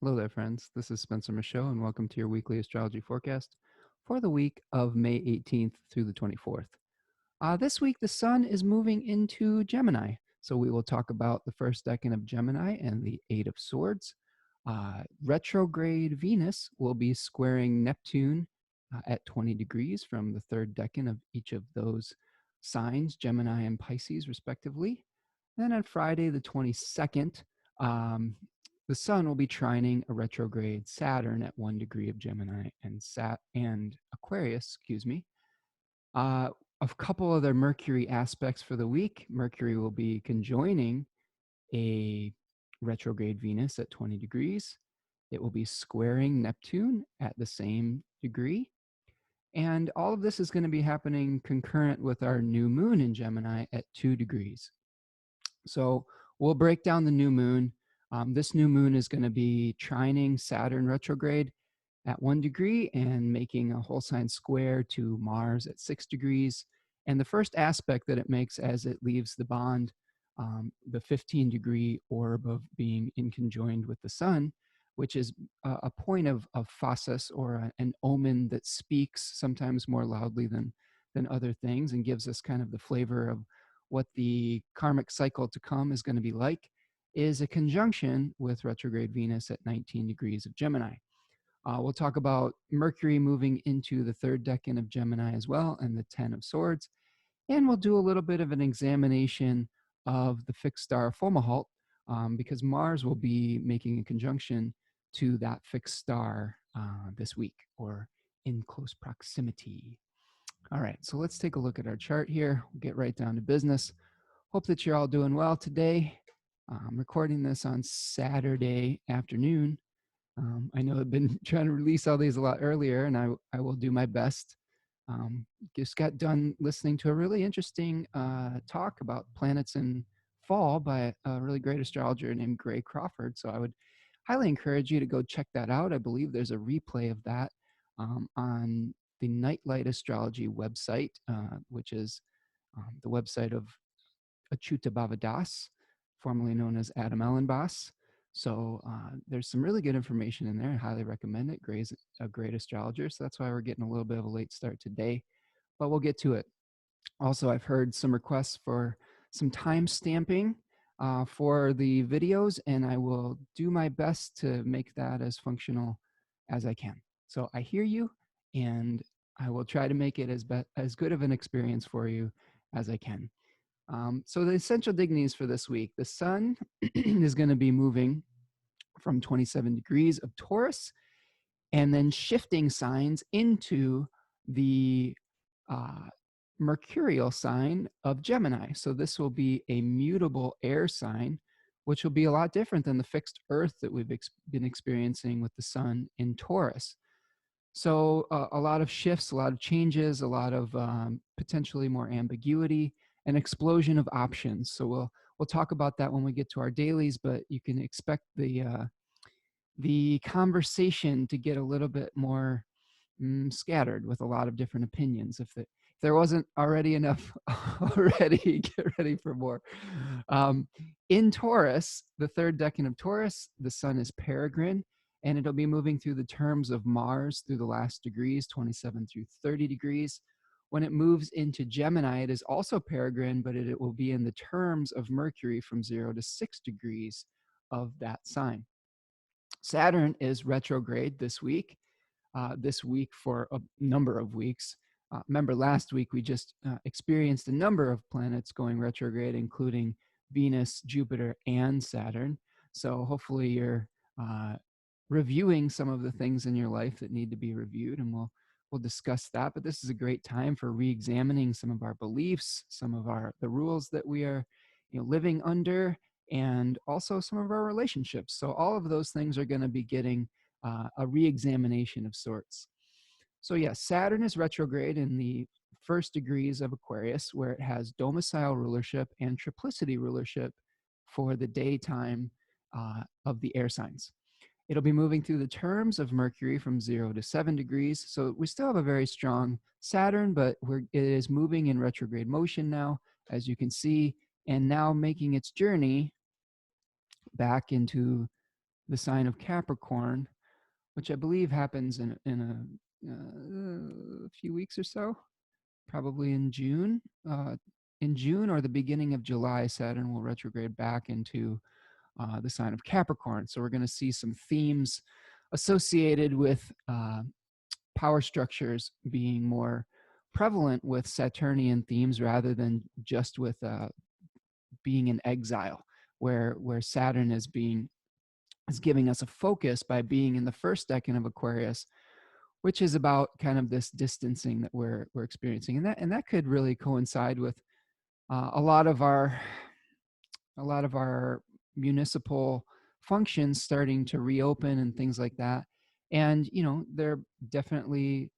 Hello there, friends. This is Spencer Michaud, and welcome to your weekly astrology forecast for the week of May 18th through the 24th. This week, the sun is moving into Gemini, so we will talk about the first decan of Gemini and the Eight of Swords. Retrograde Venus will be squaring Neptune at 20 degrees from the third decan of each of those signs, Gemini and Pisces, respectively. Then on Friday, the 22nd, the sun will be trining a retrograde Saturn at 1 degree of Gemini and Aquarius, excuse me. A couple other Mercury aspects for the week. Mercury will be conjoining a retrograde Venus at 20 degrees. It will be squaring Neptune at the same degree. And all of this is going to be happening concurrent with our new moon in Gemini at 2 degrees. So we'll break down the new moon. This new moon is going to be trining Saturn retrograde at 1 degree and making a whole sign square to Mars at 6 degrees. And the first aspect that it makes as it leaves the bond, the 15-degree orb of being in conjoined with the sun, which is a point of phasis, or an omen that speaks sometimes more loudly than other things and gives us kind of the flavor of what the karmic cycle to come is going to be like, is a conjunction with retrograde Venus at 19 degrees of Gemini. We'll talk about Mercury moving into the third decan of Gemini as well, and the 10 of Swords. And we'll do a little bit of an examination of the fixed star FORMALHAUT, because Mars will be making a conjunction to that fixed star this week, or in close proximity. All right, so let's take a look at our chart here. We'll get right down to business. Hope that you're all doing well today. I'm recording this on Saturday afternoon. I know I've been trying to release all these a lot earlier, and I will do my best. Just got done listening to a really interesting talk about planets in fall by a really great astrologer named Gray Crawford. So I would highly encourage you to go check that out. I believe there's a replay of that on the Nightlight Astrology website, which is the website of Achyuta Bhavadas, formerly known as Adam Ellenboss. So there's some really good information in there. I highly recommend it. Gray's a great astrologer, so that's why we're getting a little bit of a late start today, but we'll get to it. Also, I've heard some requests for some time stamping for the videos, and I will do my best to make that as functional as I can. So I hear you, and I will try to make it as good of an experience for you as I can. So the essential dignities for this week: the sun is going to be moving from 27 degrees of Taurus and then shifting signs into the mercurial sign of Gemini. So this will be a mutable air sign, which will be a lot different than the fixed earth that we've been experiencing with the sun in Taurus. So a lot of shifts, a lot of changes, a lot of potentially more ambiguity, an explosion of options. So we'll talk about that when we get to our dailies, but you can expect the conversation to get a little bit more scattered with a lot of different opinions. If there wasn't already enough already, get ready for more. In Taurus, the third decan of Taurus, the sun is peregrine, and it'll be moving through the terms of Mars through the last degrees, 27 through 30 degrees. When it moves into Gemini, it is also peregrine, but it will be in the terms of Mercury from 0 to 6 degrees of that sign. Saturn is retrograde this week for a number of weeks. Remember, last week we just experienced a number of planets going retrograde, including Venus, Jupiter, and Saturn. So hopefully you're reviewing some of the things in your life that need to be reviewed, and we'll discuss that. But this is a great time for re-examining some of our beliefs, some of the rules that we are living under, and also some of our relationships. So all of those things are going to be getting a re-examination of sorts. So yes, Saturn is retrograde in the first degrees of Aquarius, where it has domicile rulership and triplicity rulership for the daytime of the air signs. It'll be moving through the terms of Mercury from 0 to 7 degrees. So we still have a very strong Saturn, but it is moving in retrograde motion now, as you can see, and now making its journey back into the sign of Capricorn, which I believe happens in a few weeks or so, probably in June. In June or the beginning of July, Saturn will retrograde back into the sign of Capricorn. So we're going to see some themes associated with power structures being more prevalent with Saturnian themes rather than just with being in exile, where Saturn is giving us a focus by being in the first decan of Aquarius, which is about kind of this distancing that we're experiencing, and that could really coincide with a lot of our municipal functions starting to reopen and things like that. And there are definitely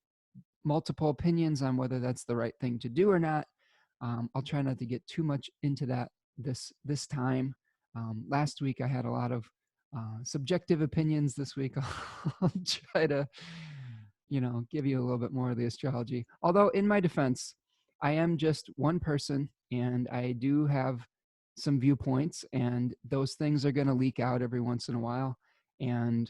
multiple opinions on whether that's the right thing to do or not. I'll try not to get too much into that this time. Last week I had a lot of subjective opinions. This week I'll try to give you a little bit more of the astrology. Although in my defense, I am just one person and I do have some viewpoints, and those things are going to leak out every once in a while. And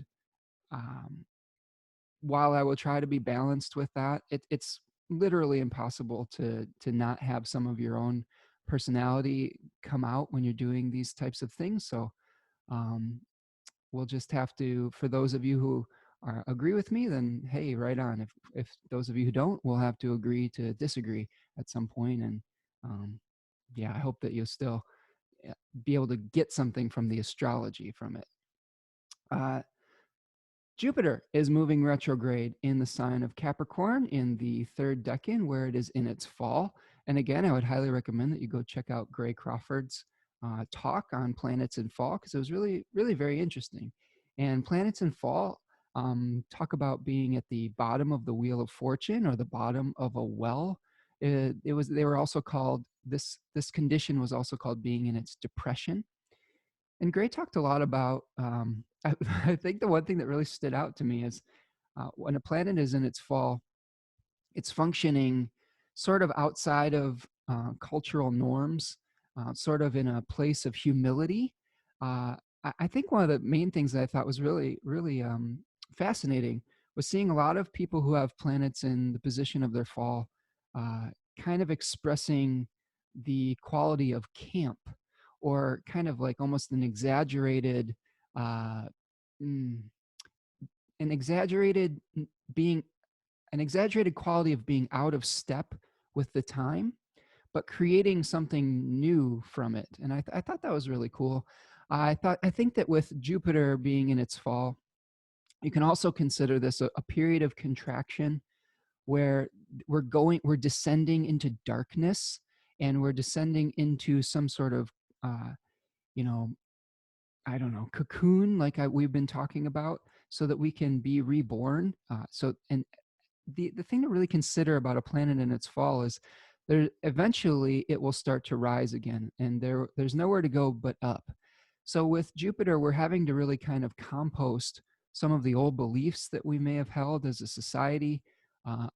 while I will try to be balanced with that, it's literally impossible to not have some of your own personality come out when you're doing these types of things. So we'll just have to, for those of you who agree with me, then hey, right on. If those of you who don't, we'll have to agree to disagree at some point. And yeah, I hope that you'll still be able to get something from the astrology from it. Jupiter is moving retrograde in the sign of Capricorn in the third decan, where it is in its fall. And again, I would highly recommend that you go check out Gray Crawford's talk on planets in fall, because it was really, really very interesting. And planets in fall talk about being at the bottom of the wheel of fortune or the bottom of a well. They were also called, this condition was also called being in its depression. And Gray talked a lot about, I think the one thing that really stood out to me is when a planet is in its fall, it's functioning sort of outside of cultural norms, sort of in a place of humility. I think one of the main things that I thought was really, really fascinating was seeing a lot of people who have planets in the position of their fall kind of expressing the quality of camp, or kind of like almost an exaggerated uh, mm, an exaggerated being an exaggerated quality of being out of step with the time, but creating something new from it. And I thought that was really cool. I think that with Jupiter being in its fall, you can also consider this a period of contraction where we're descending into darkness, and we're descending into some sort of uh, you know I don't know, cocoon, like we've been talking about, so that we can be reborn. And the thing to really consider about a planet in its fall is there eventually it will start to rise again, and there's nowhere to go but up. So with Jupiter, we're having to really kind of compost some of the old beliefs that we may have held as a society.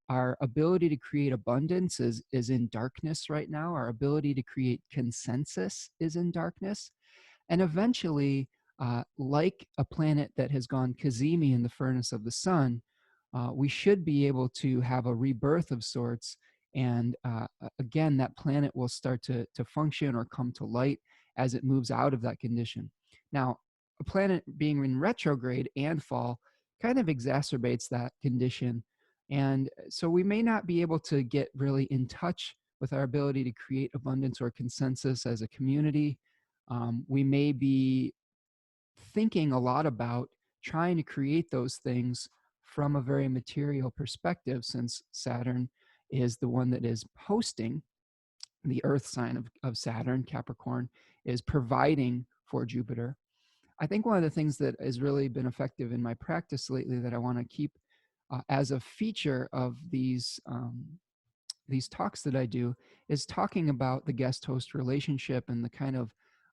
Our ability to create abundance is in darkness right now. Our ability to create consensus is in darkness. And eventually, like a planet that has gone cazimi in the furnace of the sun, we should be able to have a rebirth of sorts. And again, that planet will start to function or come to light as it moves out of that condition. Now, a planet being in retrograde and fall kind of exacerbates that condition. And so we may not be able to get really in touch with our ability to create abundance or consensus as a community. We may be thinking a lot about trying to create those things from a very material perspective, since Saturn is the one that is hosting the earth sign of Saturn. Capricorn is providing for Jupiter. I think one of the things that has really been effective in my practice lately that I want to keep as a feature of these talks that I do is talking about the guest host relationship and the kind of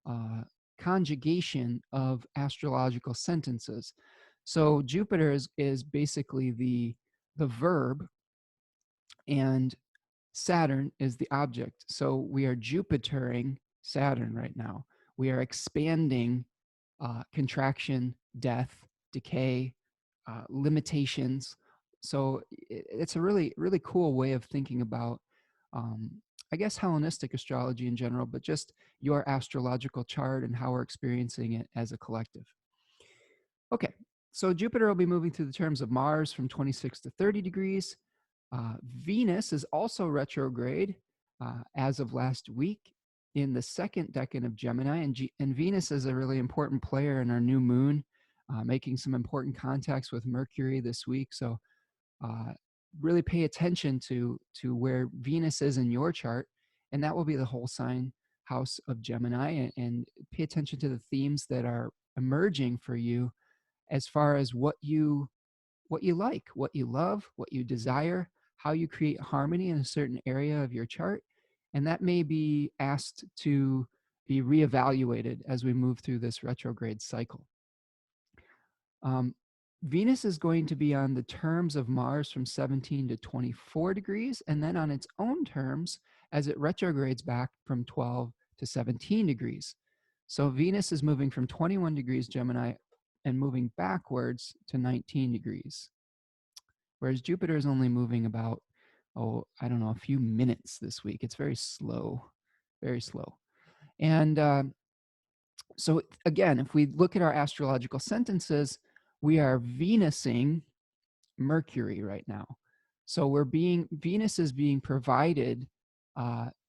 uh, conjugation of astrological sentences. So Jupiter is basically the verb, and Saturn is the object. So we are Jupitering Saturn right now. We are expanding contraction, death, decay, limitations. So it's a really, really cool way of thinking about, um, I guess, Hellenistic astrology in general, but just your astrological chart and how we're experiencing it as a collective. Okay, so Jupiter will be moving through the terms of Mars from 26 to 30 degrees. Venus is also retrograde as of last week in the second decan of Gemini, and Venus is a really important player in our new moon, making some important contacts with Mercury this week. So really pay attention to where Venus is in your chart, and that will be the whole sign house of Gemini, and pay attention to the themes that are emerging for you as far as what you like, what you love, what you desire, how you create harmony in a certain area of your chart. And that may be asked to be reevaluated as we move through this retrograde cycle. Venus is going to be on the terms of Mars from 17 to 24 degrees, and then on its own terms as it retrogrades back from 12 to 17 degrees. So Venus is moving from 21 degrees Gemini and moving backwards to 19 degrees. Whereas Jupiter is only moving about, I don't know, a few minutes this week. It's very slow, very slow. And so again, if we look at our astrological sentences, we are Venusing Mercury right now. So Venus is being provided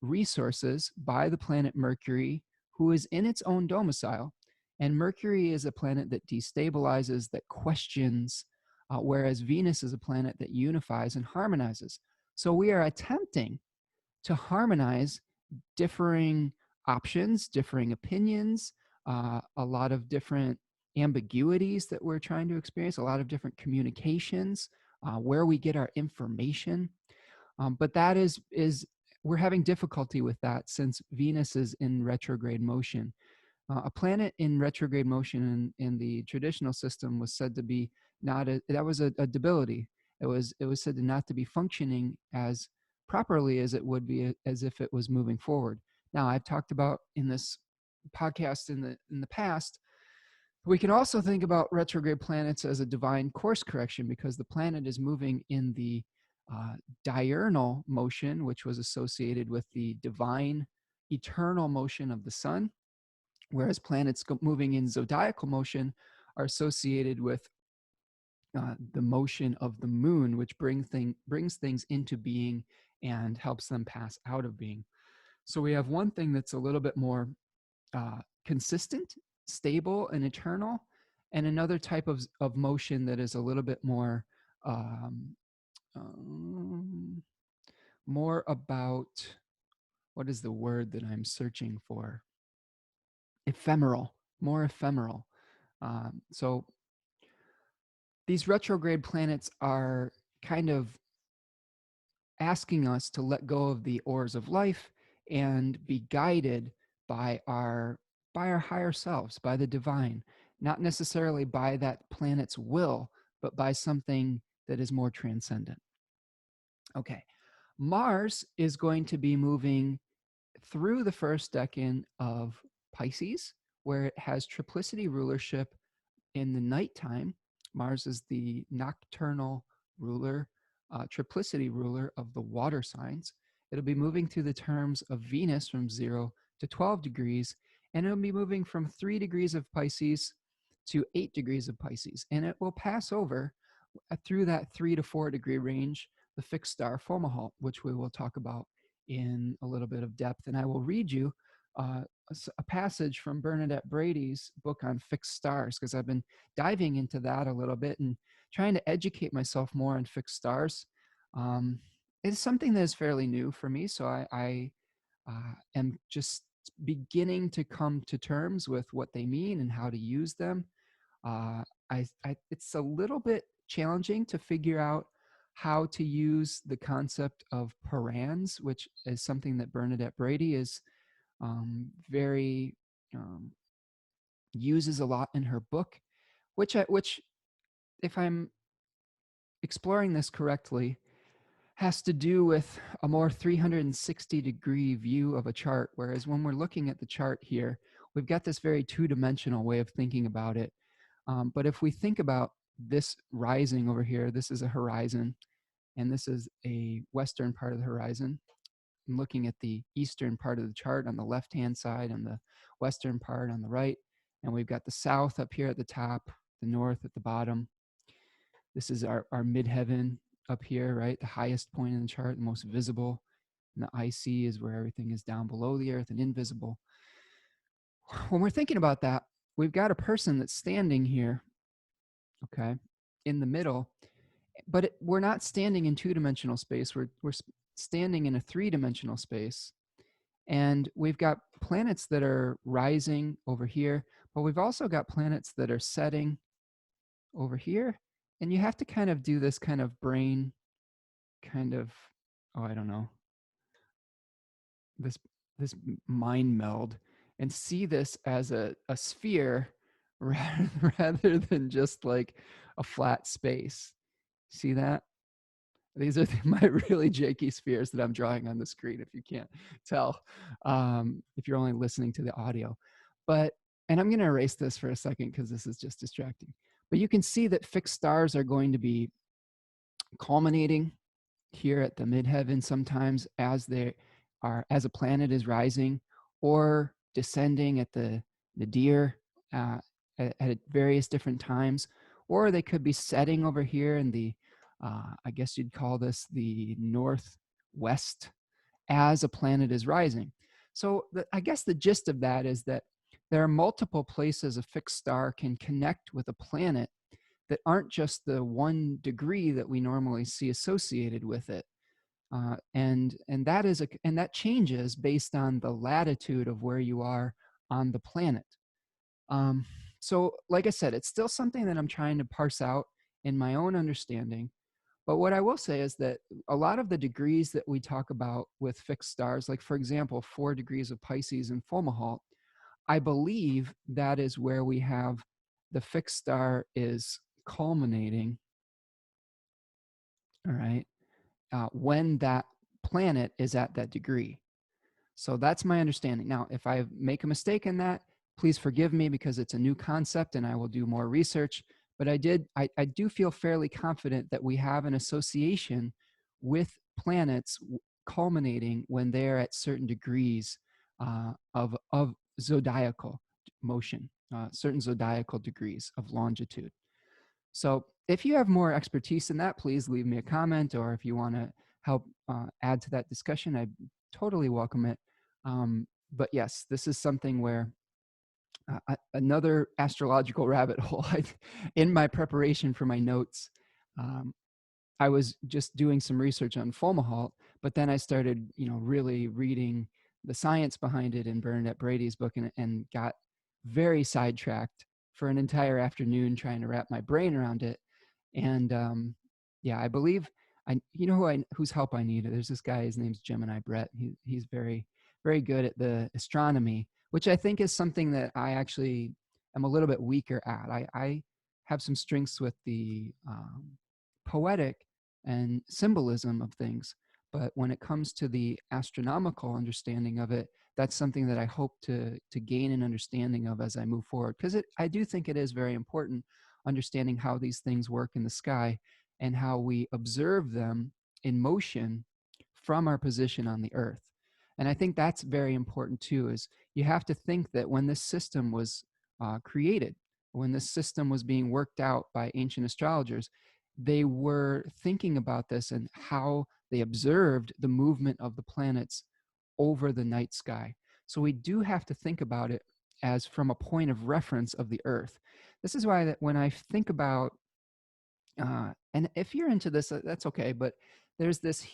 resources by the planet Mercury, who is in its own domicile. And Mercury is a planet that destabilizes, that questions, whereas Venus is a planet that unifies and harmonizes. So we are attempting to harmonize differing options, differing opinions, a lot of different ambiguities that we're trying to experience, a lot of different communications, where we get our information. But that is we're having difficulty with that since Venus is in retrograde motion. A planet in retrograde motion in the traditional system was said to be that was a debility. It was said to not to be functioning as properly as it would be as if it was moving forward. Now, I've talked about in this podcast in the past, we can also think about retrograde planets as a divine course correction because the planet is moving in the diurnal motion, which was associated with the divine eternal motion of the sun, whereas planets moving in zodiacal motion are associated with the motion of the moon, which brings things into being and helps them pass out of being. So we have one thing that's a little bit more consistent, stable, and eternal, and another type of motion that is a little bit more more about, what is the word that I'm searching for? Ephemeral, more ephemeral. So these retrograde planets are kind of asking us to let go of the oars of life and be guided by our higher selves, by the divine, not necessarily by that planet's will, but by something that is more transcendent. Okay, Mars is going to be moving through the first decan of Pisces, where it has triplicity rulership in the nighttime. Mars is the nocturnal ruler, triplicity ruler of the water signs. It'll be moving through the terms of Venus from 0 to 12 degrees, and it'll be moving from 3 degrees of Pisces to 8 degrees of Pisces. And it will pass over through that 3 to 4 degree range, the fixed star FORMALHAUT, which we will talk about in a little bit of depth. And I will read you a passage from Bernadette Brady's book on fixed stars, because I've been diving into that a little bit and trying to educate myself more on fixed stars. It's something that is fairly new for me, so I am just beginning to come to terms with what they mean and how to use them. It's a little bit challenging to figure out how to use the concept of parans, which is something that Bernadette Brady is very uses a lot in her book, which if I'm exploring this correctly, has to do with a more 360-degree view of a chart. Whereas when we're looking at the chart here, we've got this very two-dimensional way of thinking about it. But if we think about this rising over here, this is a horizon, and this is a western part of the horizon. I'm looking at the eastern part of the chart on the left-hand side and the western part on the right. And we've got the south up here at the top, the north at the bottom. This is our midheaven up here, right? The highest point in the chart, the most visible. And the IC is where everything is down below the earth and invisible. When we're thinking about that, we've got a person that's standing here, okay, in the middle, but we're not standing in two-dimensional space. We're standing in a three-dimensional space. And we've got planets that are rising over here, but we've also got planets that are setting over here. And you have to kind of do this kind of brain kind of, oh, I don't know, this mind meld and see this as a sphere rather than just like a flat space. See that? These are my really janky spheres that I'm drawing on the screen, if you can't tell, if you're only listening to the audio. But, and I'm going to erase this for a second because this is just distracting. But you can see that fixed stars are going to be culminating here at the midheaven sometimes as they are, as a planet is rising, or descending at the nadir at various different times, or they could be setting over here in the I guess you'd call this the northwest as a planet is rising. So I guess the gist of that is that there are multiple places a fixed star can connect with a planet that aren't just the 1 degree that we normally see associated with it. And that changes based on the latitude of where you are on the planet. So like I said, it's still something that I'm trying to parse out in my own understanding. But what I will say is that a lot of the degrees that we talk about with fixed stars, like for example, 4 degrees of Pisces in FORMALHAUT, I believe that is where we have the fixed star is culminating, all right, when that planet is at that degree. So that's my understanding. Now, if I make a mistake in that, please forgive me because it's a new concept and I will do more research. But I do feel fairly confident that we have an association with planets culminating when they're at certain degrees of zodiacal motion, certain zodiacal degrees of longitude. So if you have more expertise in that, please leave me a comment, or if you want to help add to that discussion, I totally welcome it. But yes, this is something where another astrological rabbit hole. In my preparation for my notes, I was just doing some research on FOMAHALT, but then I started, really reading the science behind it in Bernadette Brady's book, and got very sidetracked for an entire afternoon trying to wrap my brain around it. And yeah, I believe whose help I need. There's this guy, his name's GEMINI Brett. He's very, very good at the astronomy, which I think is something that I actually am a little bit weaker at. I have some strengths with the poetic and symbolism of things, but when it comes to the astronomical understanding of it, that's something that I hope to gain an understanding of as I move forward, because I do think it is very important understanding how these things work in the sky and how we observe them in motion from our position on the earth. And I think that's very important too, is you have to think that when this system was created, when this system was being worked out by ancient astrologers, they were thinking about this and how they observed the movement of the planets over the night sky. So we do have to think about it as from a point of reference of the earth. This is why that when I think about, and if you're into this, that's okay, but there's this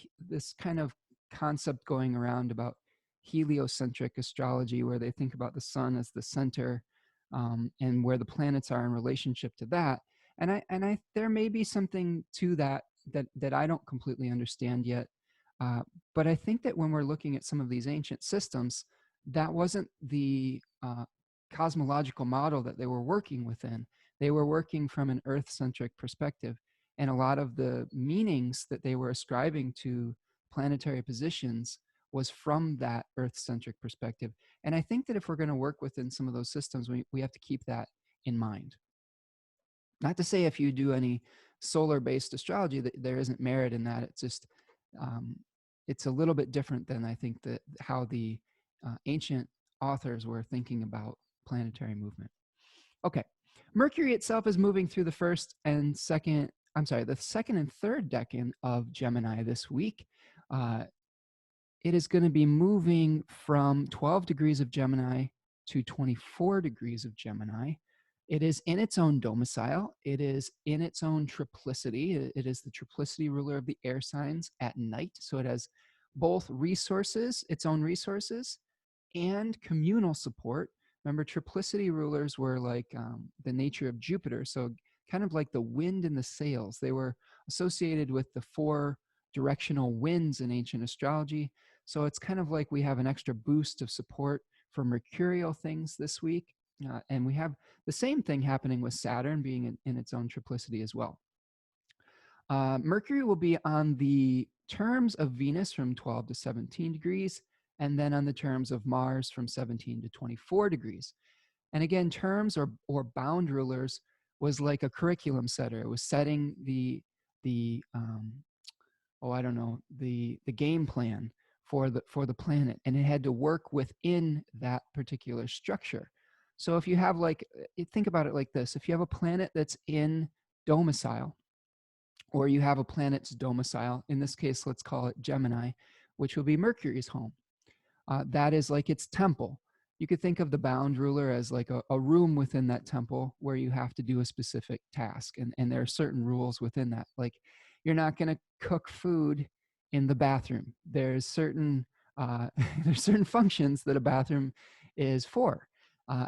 kind of concept going around about heliocentric astrology, where they think about the sun as the center, and where the planets are in relationship to that. And I there may be something to that I don't completely understand yet. But I think that when we're looking at some of these ancient systems, that wasn't the cosmological model that they were working within. They were working from an earth-centric perspective. And a lot of the meanings that they were ascribing to planetary positions was from that Earth-centric perspective. And I think that if we're going to work within some of those systems, we have to keep that in mind. Not to say if you do any solar-based astrology that there isn't merit in that. It's just, it's a little bit different than I think that how the ancient authors were thinking about planetary movement. Okay, Mercury itself is moving through the the second and third decan of Gemini this week. It is going to be moving from 12 degrees of Gemini to 24 degrees of Gemini. It is in its own domicile. It is in its own triplicity. It is the triplicity ruler of the air signs at night. So it has both resources, its own resources, and communal support. Remember, triplicity rulers were like the nature of Jupiter. So kind of like the wind in the sails. They were associated with the 4 directional winds in ancient astrology. So it's kind of like we have an extra boost of support for mercurial things this week. And we have the same thing happening with Saturn being in its own triplicity as well. Mercury will be on the terms of Venus from 12 to 17 degrees, and then on the terms of Mars from 17 to 24 degrees. And again, terms or bound rulers was like a curriculum setter. It was setting the game plan for the planet, and it had to work within that particular structure. So if you have think about it like this: if you have a planet that's in domicile, or you have a planet's domicile, in this case, let's call it Gemini, which will be Mercury's home. That is like its temple. You could think of the bound ruler as like a room within that temple where you have to do a specific task. And there are certain rules within that. Like, you're not going to cook food in the bathroom. There's certain functions that a bathroom is for.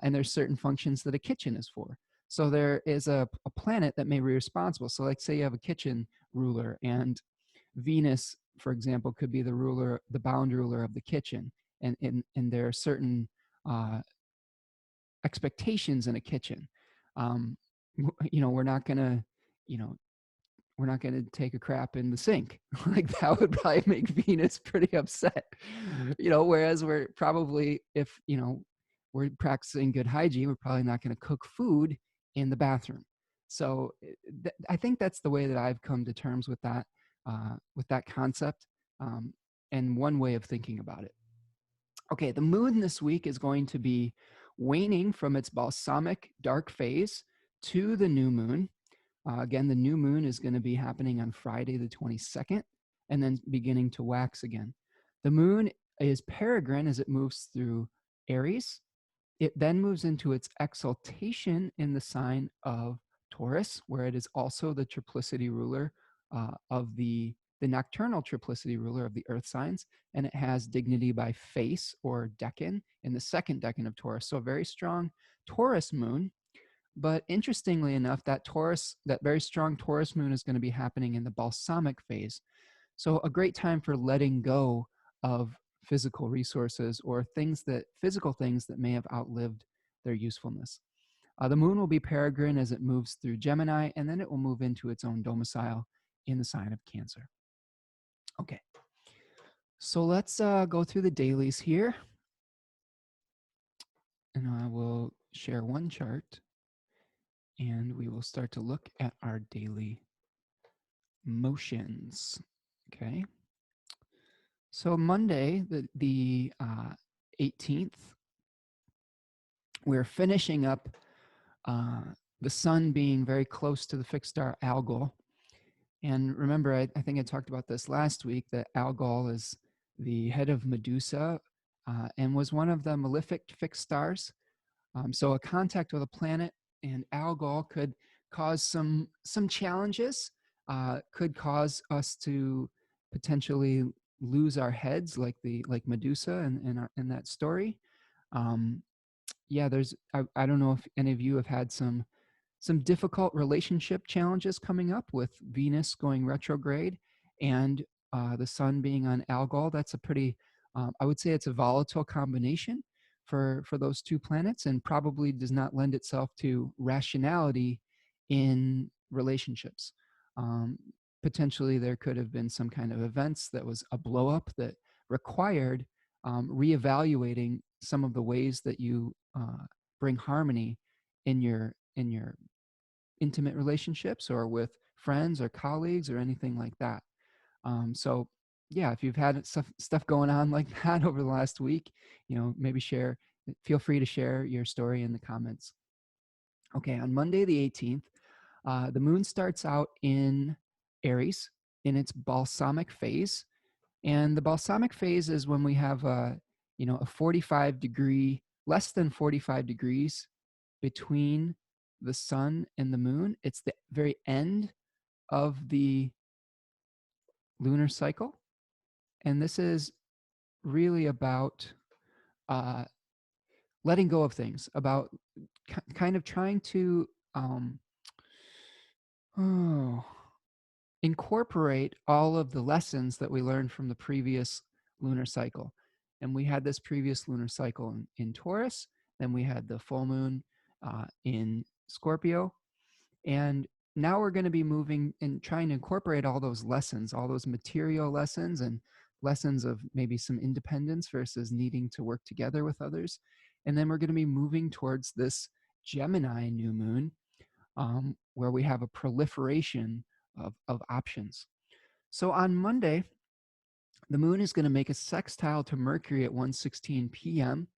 And there's certain functions that a kitchen is for. So there is a planet that may be responsible. So like, say you have a kitchen ruler, and Venus, for example, could be the bound ruler of the kitchen. And there are certain expectations in a kitchen. We're not gonna take a crap in the sink. Like, that would probably make Venus pretty upset. Whereas we're probably, if we're practicing good hygiene, we're probably not going to cook food in the bathroom. So I think that's the way that I've come to terms with that concept, and one way of thinking about it. Okay, the moon this week is going to be waning from its balsamic dark phase to the new moon. Again, the new moon is going to be happening on Friday the 22nd, and then beginning to wax again. The moon is peregrine as it moves through Aries. It then moves into its exaltation in the sign of Taurus, where it is also the triplicity ruler of the nocturnal triplicity ruler of the earth signs, and it has dignity by face or decan in the second decan of Taurus. So a very strong Taurus moon. But interestingly enough, that very strong Taurus moon is going to be happening in the balsamic phase. So a great time for letting go of physical resources or physical things that may have outlived their usefulness. The moon will be peregrine as it moves through Gemini, and then it will move into its own domicile in the sign of Cancer. Okay, so let's go through the dailies here. And I will share one chart, and we will start to look at our daily motions. Okay. So Monday, the 18th, we're finishing up the sun being very close to the fixed star Algol. And remember, I think I talked about this last week, that Algol is the head of Medusa and was one of the malefic fixed stars. So a contact with a planet and Algol could cause some challenges, could cause us to potentially lose our heads, like Medusa in that story. Yeah, I don't know if any of you have had some difficult relationship challenges coming up with Venus going retrograde and the sun being on Algol. That's a pretty, I would say it's a volatile combination for those two planets, and probably does not lend itself to rationality in relationships. Potentially there could have been some kind of events that was a blow up that required reevaluating some of the ways that you bring harmony in your intimate relationships or with friends or colleagues or anything like that. So yeah, if you've had stuff going on like that over the last week, maybe feel free to share your story in the comments. Okay, on Monday the 18th, the moon starts out in Aries in its balsamic phase. And the balsamic phase is when we have a less than 45 degrees between the sun and the moon. It's the very end of the lunar cycle. And this is really about uh, letting go of things, about kind of trying to incorporate all of the lessons that we learned from the previous lunar cycle. And we had this previous lunar cycle in Taurus, then we had the full moon in Scorpio, and now we're going to be moving and trying to incorporate all those lessons, all those material lessons and lessons of maybe some independence versus needing to work together with others. And then we're going to be moving towards this Gemini new moon, where we have a proliferation of options. So on Monday, the moon is going to make a sextile to Mercury at 1:16 p.m.,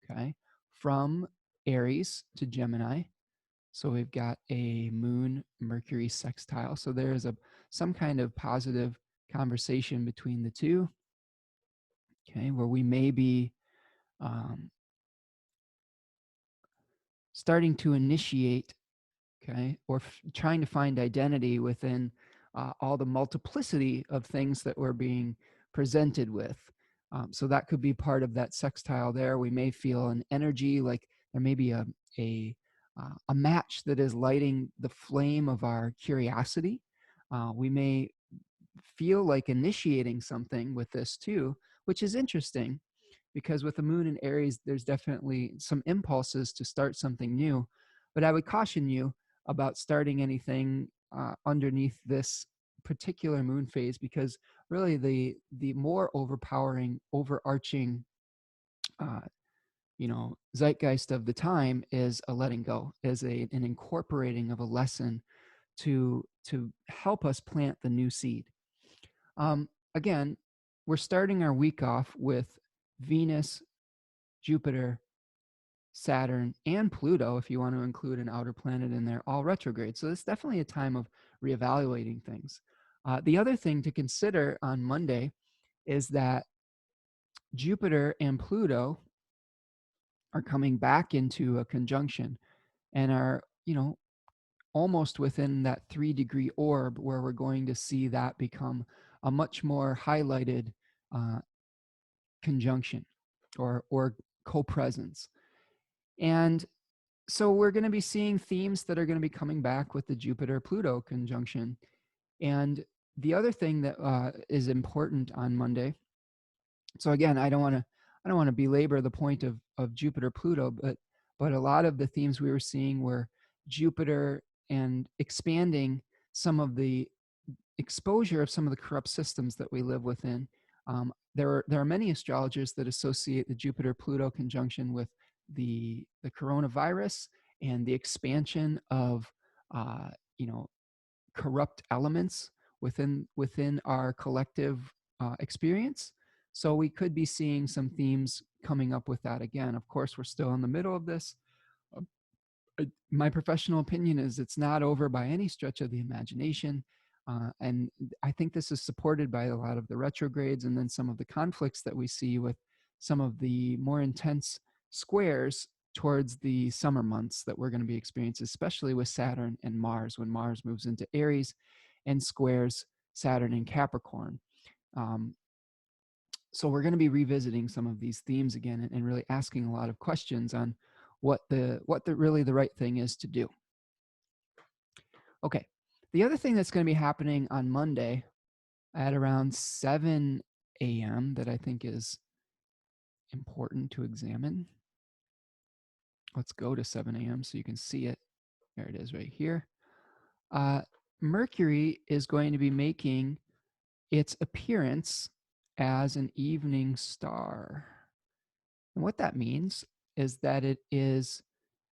okay, from Aries to Gemini. So we've got a moon Mercury sextile. So there is some kind of positive conversation between the two, okay, where we may be starting to initiate, okay, or trying to find identity within all the multiplicity of things that we're being presented with. So that could be part of that sextile there. We may feel an energy, like there may be a match that is lighting the flame of our curiosity. We may feel like initiating something with this too, which is interesting because with the moon in Aries, there's definitely some impulses to start something new. But I would caution you about starting anything underneath this particular moon phase, because really the more overarching zeitgeist of the time is a letting go, is an incorporating of a lesson to help us plant the new seed. Again, we're starting our week off with Venus, Jupiter, Saturn, and Pluto, if you want to include an outer planet in there, all retrograde. So it's definitely a time of reevaluating things. The other thing to consider on Monday is that Jupiter and Pluto are coming back into a conjunction and are, almost within that 3-degree orb, where we're going to see that become a much more highlighted conjunction or co-presence. And so we're going to be seeing themes that are going to be coming back with the Jupiter-Pluto conjunction. And the other thing that is important on Monday, so again, I don't want to belabor the point of Jupiter-Pluto, but a lot of the themes we were seeing were Jupiter and expanding some of the exposure of some of the corrupt systems that we live within. There are many astrologers that associate the Jupiter-Pluto conjunction with the coronavirus and the expansion of corrupt elements within our collective experience. So we could be seeing some themes coming up with that again. Of course, we're still in the middle of this. My professional opinion is it's not over by any stretch of the imagination. And I think this is supported by a lot of the retrogrades and then some of the conflicts that we see with some of the more intense squares towards the summer months that we're going to be experiencing, especially with Saturn and Mars, when Mars moves into Aries and squares Saturn in Capricorn. So we're going to be revisiting some of these themes again and really asking a lot of questions on what really the right thing is to do. Okay. The other thing that's going to be happening on Monday at around 7 a.m. that I think is important to examine. Let's go to 7 a.m. so you can see it. There it is right here. Mercury is going to be making its appearance as an evening star. And what that means is that it is,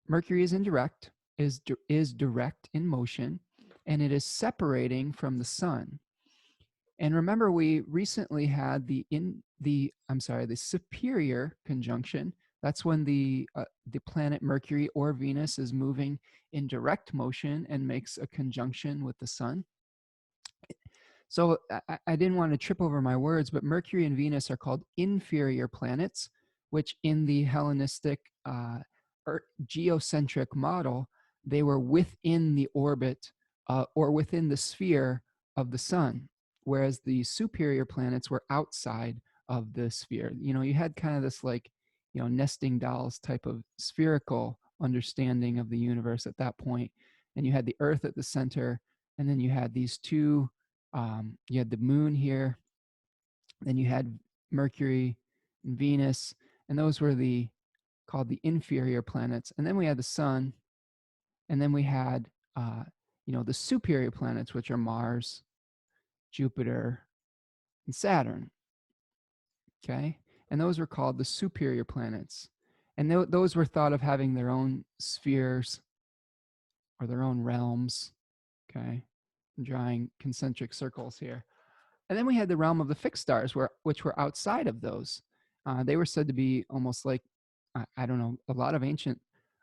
Mercury is indirect, is direct in motion, and it is separating from the sun. And remember, we recently had the superior conjunction. That's when the planet Mercury or Venus is moving in direct motion and makes a conjunction with the sun. So I didn't want to trip over my words, but Mercury and Venus are called inferior planets, which in the Hellenistic geocentric model, they were within the orbit or within the sphere of the sun, whereas the superior planets were outside of the sphere. You know, you had kind of this like, you know, nesting dolls type of spherical understanding of the universe at that point. And you had the Earth at the center, and then you had these two you had the moon here, then you had Mercury and Venus, and those were called the inferior planets. And then we had the sun, and then we had you know, the superior planets, which are Mars, Jupiter, and Saturn. Okay, and those were called the superior planets, and those were thought of having their own spheres or their own realms. Okay, I'm drawing concentric circles here. And then we had the realm of the fixed stars, which were outside of those. They were said to be almost like, I don't know, a lot of ancient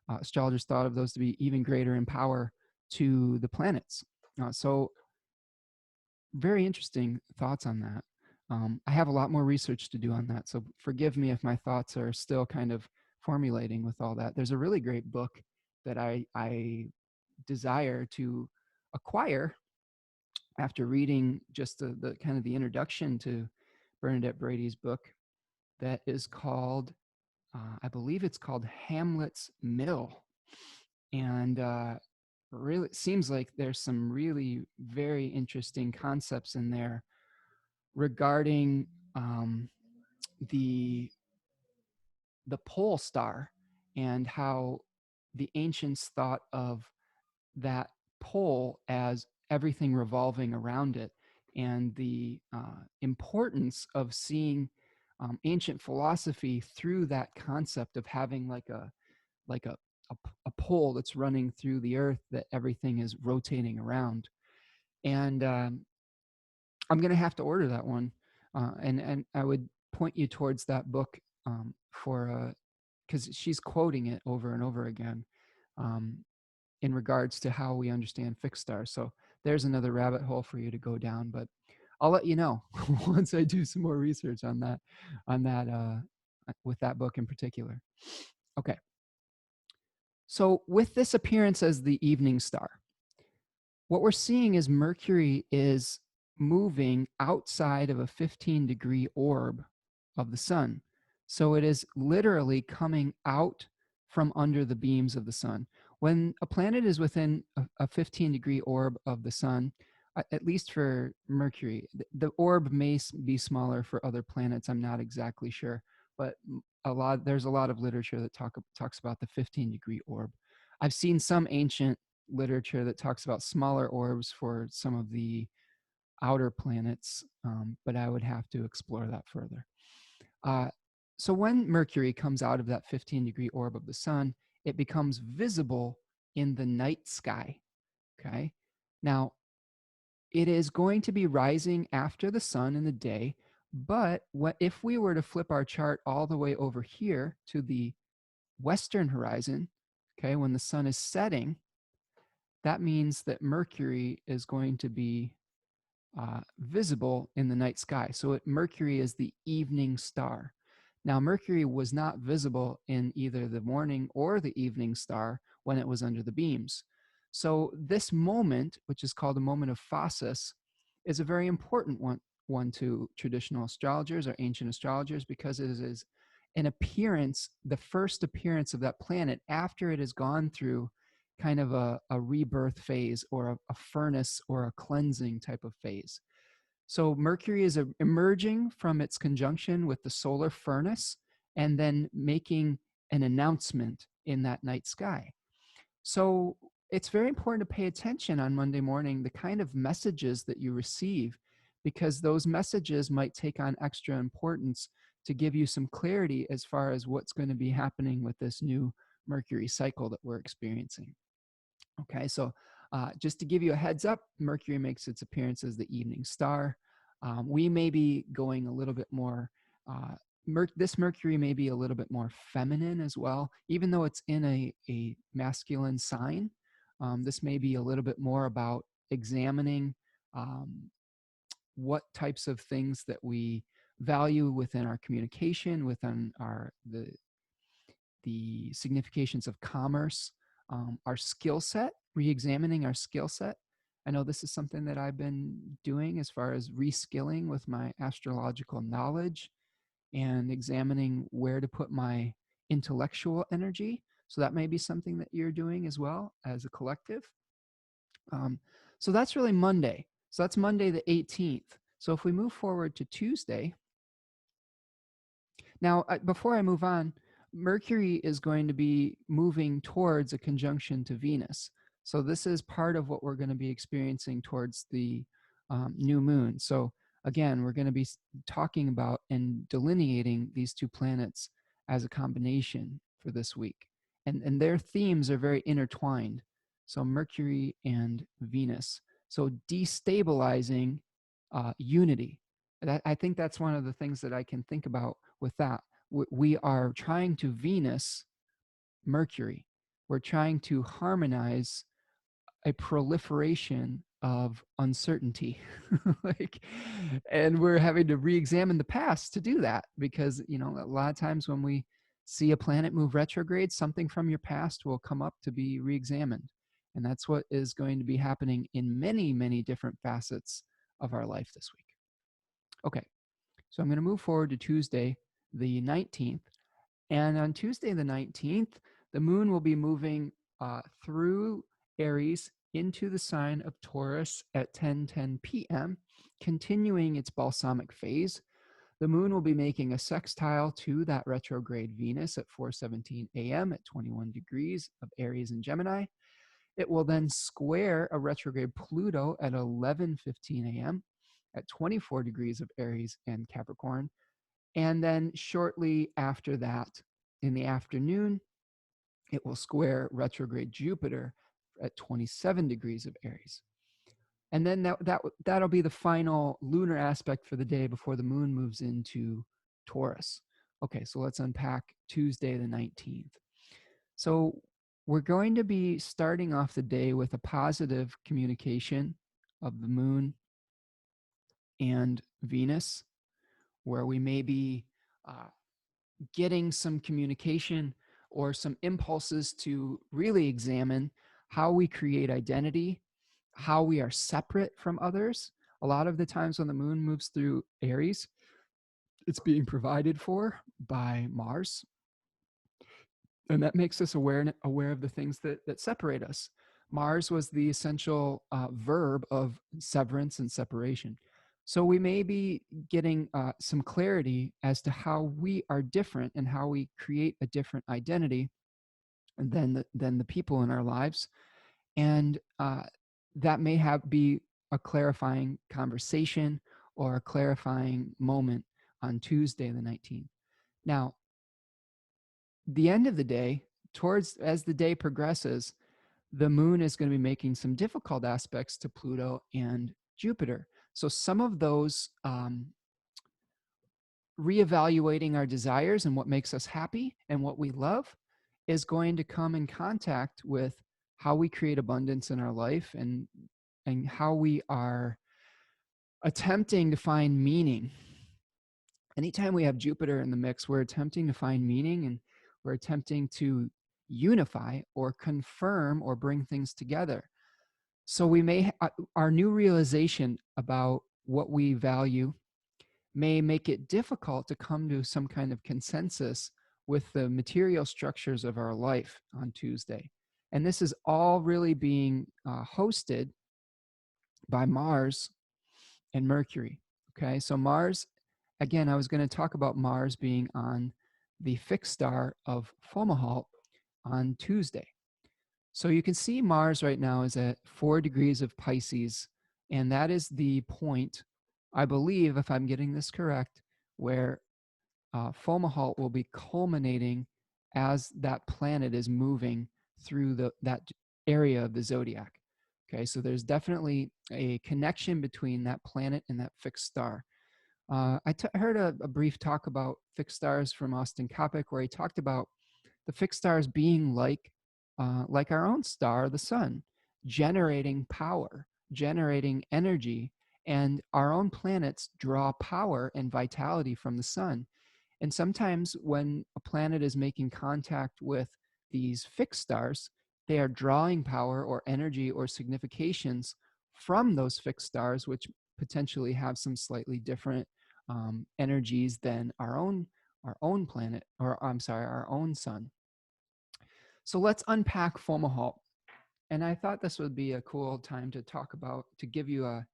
astrologers thought of those to be even greater in power to the planets. So very interesting thoughts on that. I have a lot more research to do on that, so forgive me if my thoughts are still kind of formulating with all that. There's a really great book that I desire to acquire after reading just the kind of the introduction to Bernadette Brady's book, that is called, I believe it's called Hamlet's Mill. And really, it seems like there's some really very interesting concepts in there regarding the pole star and how the ancients thought of that pole as everything revolving around it, and the importance of seeing ancient philosophy through that concept of having like a pole that's running through the earth that everything is rotating around. And I'm going to have to order that one, and I would point you towards that book for because she's quoting it over and over again. In regards to how we understand fixed stars. So there's another rabbit hole for you to go down, but I'll let you know once I do some more research on that with that book in particular. Okay. So with this appearance as the evening star, what we're seeing is Mercury is moving outside of a 15-degree orb of the sun. So it is literally coming out from under the beams of the sun. When a planet is within a 15-degree orb of the sun, at least for Mercury, the orb may be smaller for other planets. I'm not exactly sure, but there's a lot of literature that talks about the 15-degree orb. I've seen some ancient literature that talks about smaller orbs for some of the outer planets, but I would have to explore that further. So when Mercury comes out of that 15-degree orb of the sun, it becomes visible in the night sky. Okay. Now, it is going to be rising after the sun in the day, but if we were to flip our chart all the way over here to the western horizon, okay, when the sun is setting, that means that Mercury is going to be visible in the night sky. So Mercury is the evening star. Now, Mercury was not visible in either the morning or the evening star when it was under the beams. So this moment, which is called a moment of phasis, is a very important one to traditional astrologers or ancient astrologers, because it is an appearance, the first appearance of that planet after it has gone through kind of a rebirth phase or a furnace or a cleansing type of phase. So Mercury is emerging from its conjunction with the solar furnace and then making an announcement in that night sky. So it's very important to pay attention on Monday morning, the kind of messages that you receive, because those messages might take on extra importance to give you some clarity as far as what's going to be happening with this new Mercury cycle that we're experiencing. Okay, so just to give you a heads up, Mercury makes its appearance as the evening star. We may be going a little bit more, this Mercury may be a little bit more feminine as well, even though it's in a masculine sign. This may be a little bit more about examining what types of things that we value within our communication, within the significations of commerce, our skill set, re-examining our skill set. I know this is something that I've been doing as far as reskilling with my astrological knowledge and examining where to put my intellectual energy. So that may be something that you're doing as well as a collective. So that's really Monday. So that's Monday the 18th. So if we move forward to Tuesday, now before I move on, Mercury is going to be moving towards a conjunction to Venus. So this is part of what we're going to be experiencing towards the new moon. So again, we're going to be talking about and delineating these two planets as a combination for this week. And their themes are very intertwined. So Mercury and Venus. So destabilizing unity. I think that's one of the things that I can think about with that. We are trying to Venus Mercury. We're trying to harmonize a proliferation of uncertainty. And we're having to re-examine the past to do that, because a lot of times when we see a planet move retrograde, something from your past will come up to be re-examined. And that's what is going to be happening in many, many different facets of our life this week. Okay, so I'm going to move forward to Tuesday, the 19th. And on Tuesday, the 19th, the moon will be moving through Aries into the sign of Taurus at 10:10 p.m., continuing its balsamic phase. The moon will be making a sextile to that retrograde Venus at 4:17 a.m. at 21 degrees of Aries and Gemini. It will then square a retrograde Pluto at 11:15 a.m. at 24 degrees of Aries and Capricorn. And then shortly after that, in the afternoon, it will square retrograde Jupiter at 27 degrees of Aries. And then that'll be the final lunar aspect for the day before the moon moves into Taurus. Okay, so let's unpack Tuesday the 19th. So we're going to be starting off the day with a positive communication of the moon and Venus, where we may be getting some communication or some impulses to really examine how we create identity, how we are separate from others. A lot of the times when the moon moves through Aries, it's being provided for by Mars. And that makes us aware of the things that separate us. Mars was the essential verb of severance and separation. So we may be getting some clarity as to how we are different and how we create a different identity than the people in our lives. And that may be a clarifying conversation or a clarifying moment on Tuesday the 19th. Now, the end of the day, as the day progresses, the moon is going to be making some difficult aspects to Pluto and Jupiter. So some of those reevaluating our desires and what makes us happy and what we love is going to come in contact with how we create abundance in our life and how we are attempting to find meaning. Anytime we have Jupiter in the mix, we're attempting to find meaning, and we're attempting to unify or confirm or bring things together. So we may, our new realization about what we value may make it difficult to come to some kind of consensus with the material structures of our life on Tuesday. And this is all really being hosted by Mars and Mercury. Okay, so Mars, again, I was going to talk about Mars being on the fixed star of FORMALHAUT on Tuesday. So you can see Mars right now is at 4 degrees of Pisces, and that is the point I believe, if I'm getting this correct, where FOMALHAUT will be culminating as that planet is moving through that area of the zodiac. Okay, so there's definitely a connection between that planet and that fixed star. I heard a brief talk about fixed stars from Austin Coppock, where he talked about the fixed stars being like our own star, the sun, generating power, generating energy, and our own planets draw power and vitality from the sun. And sometimes when a planet is making contact with these fixed stars, they are drawing power or energy or significations from those fixed stars, which potentially have some slightly different energies than our own planet, or I'm sorry, our own sun. So let's unpack FOMALHAUT. And I thought this would be a cool time to talk about, to give you a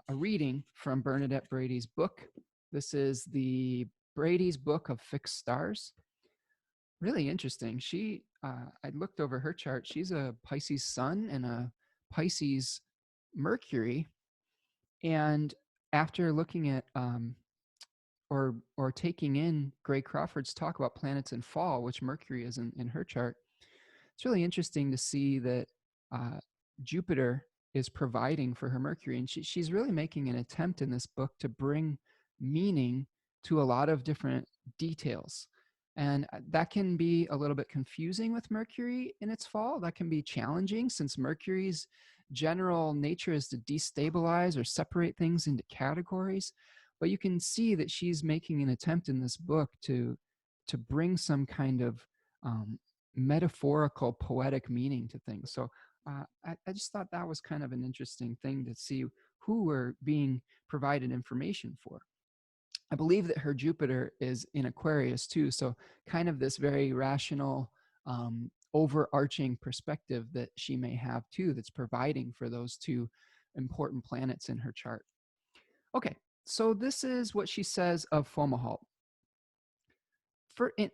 reading from Bernadette Brady's book. This is the Brady's Book of Fixed Stars. Really interesting. I looked over her chart. She's a Pisces Sun and a Pisces Mercury. And after looking at or taking in Gray Crawford's talk about planets in fall, which Mercury is in her chart, it's really interesting to see that uh, Jupiter is providing for her Mercury. And she's really making an attempt in this book to bring meaning to a lot of different details. And that can be a little bit confusing with Mercury in its fall. That can be challenging, since Mercury's general nature is to destabilize or separate things into categories. But you can see that she's making an attempt in this book to bring some kind of metaphorical, poetic meaning to things. So I just thought that was kind of an interesting thing to see who we're being provided information for. I believe that her Jupiter is in Aquarius too, so kind of this very rational, overarching perspective that she may have too, that's providing for those two important planets in her chart. Okay, so this is what she says of FOMALHAUT.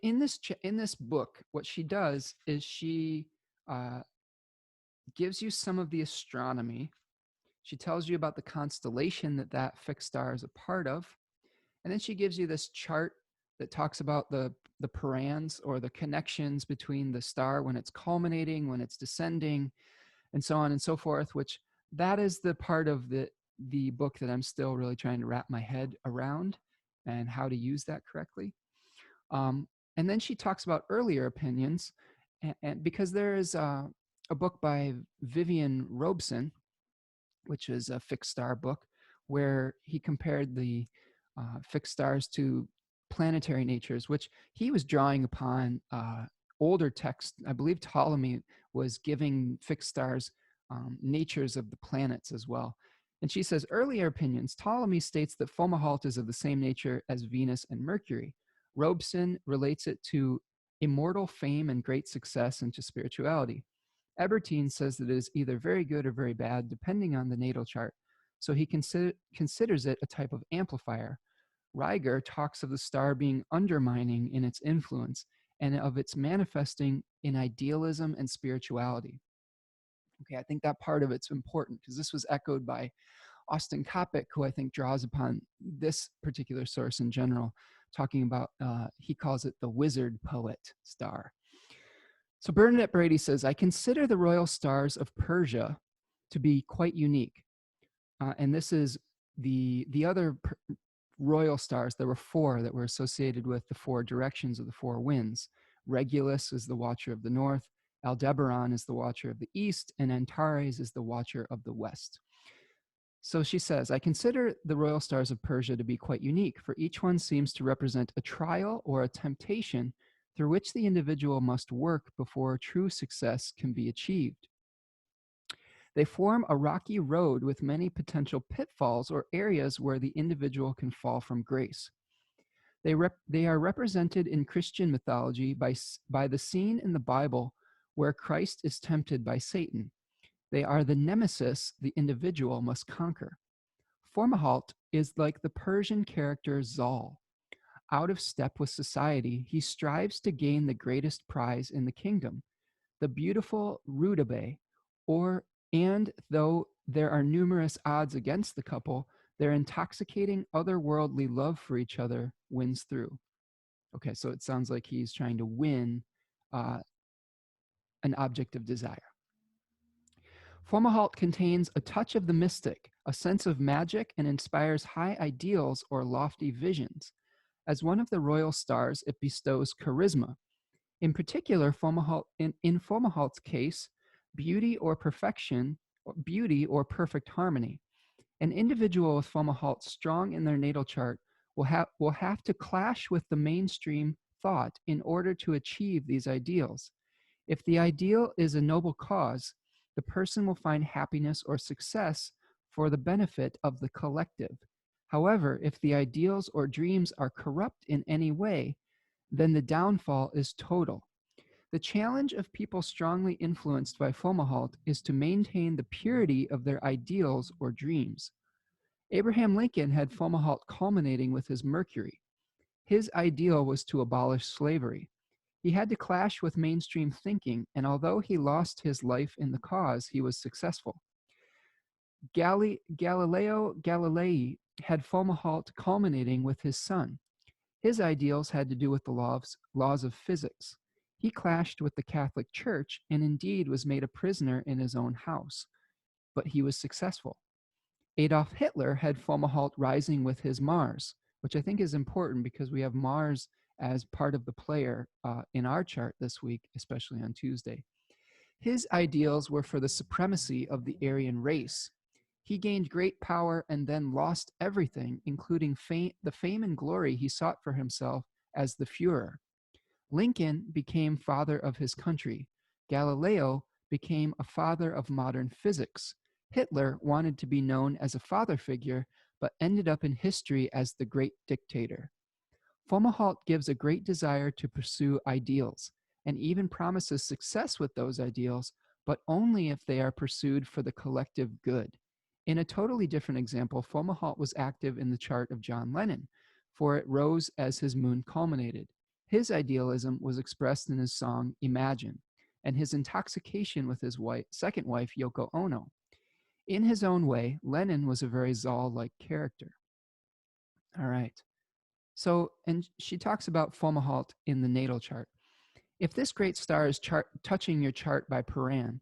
In this book, what she does is she gives you some of the astronomy. She tells you about the constellation that fixed star is a part of. And then she gives you this chart that talks about the parans, or the connections between the star when it's culminating, when it's descending, and so on and so forth, which that is the part of the book that I'm still really trying to wrap my head around, and how to use that correctly. And then she talks about earlier opinions, and because there is a book by Vivian Robeson, which is a fixed star book, where he compared the fixed stars to planetary natures, which he was drawing upon older text. I believe Ptolemy was giving fixed stars natures of the planets as well. And she says, earlier opinions, Ptolemy states that FOMALHAUT is of the same nature as Venus and Mercury. Robeson relates it to immortal fame and great success, and to spirituality. Ebertine says that it is either very good or very bad, depending on the natal chart. So he considers it a type of amplifier. Riger talks of the star being undermining in its influence, and of its manifesting in idealism and spirituality. Okay, I think that part of it's important, because this was echoed by Austin Coppock, who I think draws upon this particular source in general, talking about, he calls it the wizard poet star. So Bernadette Brady says, I consider the royal stars of Persia to be quite unique. And this is the other royal stars. There were four that were associated with the four directions of the four winds. Regulus is the watcher of the north, Aldebaran is the watcher of the east, and Antares is the watcher of the west. So she says, I consider the royal stars of Persia to be quite unique, for each one seems to represent a trial or a temptation through which the individual must work before true success can be achieved. They form a rocky road with many potential pitfalls or areas where the individual can fall from grace. They are represented in Christian mythology by the scene in the Bible where Christ is tempted by Satan. They are the nemesis the individual must conquer. FOMALHAUT is like the Persian character Zal. Out of step with society, he strives to gain the greatest prize in the kingdom, the beautiful Rutabaga, and though there are numerous odds against the couple, Their intoxicating otherworldly love for each other wins through. Okay, so it sounds like he's trying to win an object of desire. FORMALHAUT contains a touch of the mystic, a sense of magic, and inspires high ideals or lofty visions. As one of the royal stars, it bestows charisma. In particular, in FORMALHAUT's case, beauty or perfection, beauty or perfect harmony. An individual with FOMAHALT strong in their natal chart will have to clash with the mainstream thought in order to achieve these ideals. If the ideal is a noble cause, the person will find happiness or success for the benefit of the collective. However, if the ideals or dreams are corrupt in any way, then the downfall is total. The challenge of people strongly influenced by FOMAHALT is to maintain the purity of their ideals or dreams. Abraham Lincoln had FOMAHALT culminating with his Mercury. His ideal was to abolish slavery. He had to clash with mainstream thinking, and although he lost his life in the cause, he was successful. Galileo Galilei had FOMAHALT culminating with his Sun. His ideals had to do with the laws of physics. He clashed with the Catholic Church and indeed was made a prisoner in his own house, but he was successful. Adolf Hitler had FOMAHALT rising with his Mars, which I think is important because we have Mars as part of the player in our chart this week, especially on Tuesday. His ideals were for the supremacy of the Aryan race. He gained great power and then lost everything, including the fame and glory he sought for himself as the Führer. Lincoln became father of his country. Galileo became a father of modern physics. Hitler wanted to be known as a father figure, but ended up in history as the great dictator. FOMAHALT gives a great desire to pursue ideals and even promises success with those ideals, but only if they are pursued for the collective good. In a totally different example, FOMAHALT was active in the chart of John Lennon, for it rose as his moon culminated. His idealism was expressed in his song Imagine, and his intoxication with his second wife, Yoko Ono. In his own way, Lennon was a very Zal-like character. All right. So, and she talks about FOMAHALT in the natal chart. If this great star is touching your chart by Paran,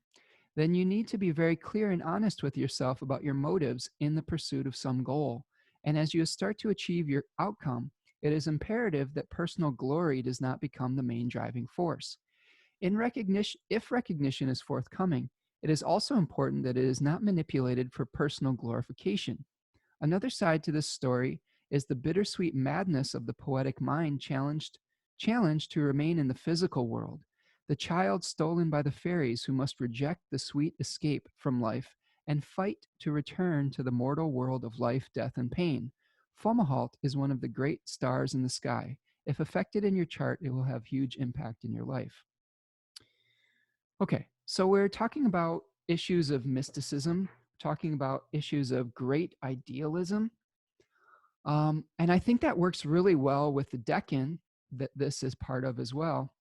then you need to be very clear and honest with yourself about your motives in the pursuit of some goal. And as you start to achieve your outcome, it is imperative that personal glory does not become the main driving force. If recognition is forthcoming, it is also important that it is not manipulated for personal glorification. Another side to this story is the bittersweet madness of the poetic mind challenged to remain in the physical world. The child stolen by the fairies who must reject the sweet escape from life and fight to return to the mortal world of life, death, and pain. FOMAHALT is one of the great stars in the sky. If affected in your chart, it will have huge impact in your life. Okay, so we're talking about issues of mysticism, talking about issues of great idealism. And I think that works really well with the decan that this is part of as well,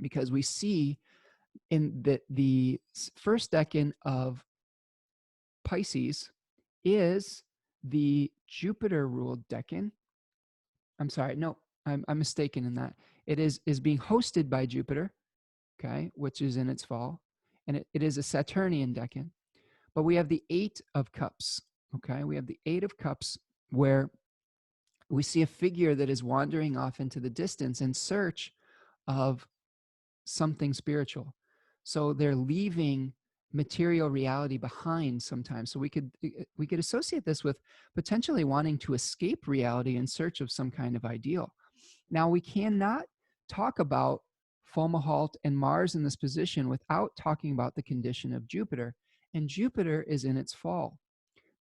because we see in the first decan of Pisces is the Jupiter ruled decan. I'm sorry, no, I'm mistaken in that. It is being hosted by Jupiter, okay, which is in its fall, and it is a Saturnian decan. But we have the VIII of Cups, okay? We have the VIII of Cups where we see a figure that is wandering off into the distance in search of something spiritual. So they're leaving material reality behind sometimes. So we could associate this with potentially wanting to escape reality in search of some kind of ideal. Now, we cannot talk about FOMAHALT and Mars in this position without talking about the condition of Jupiter. And Jupiter is in its fall.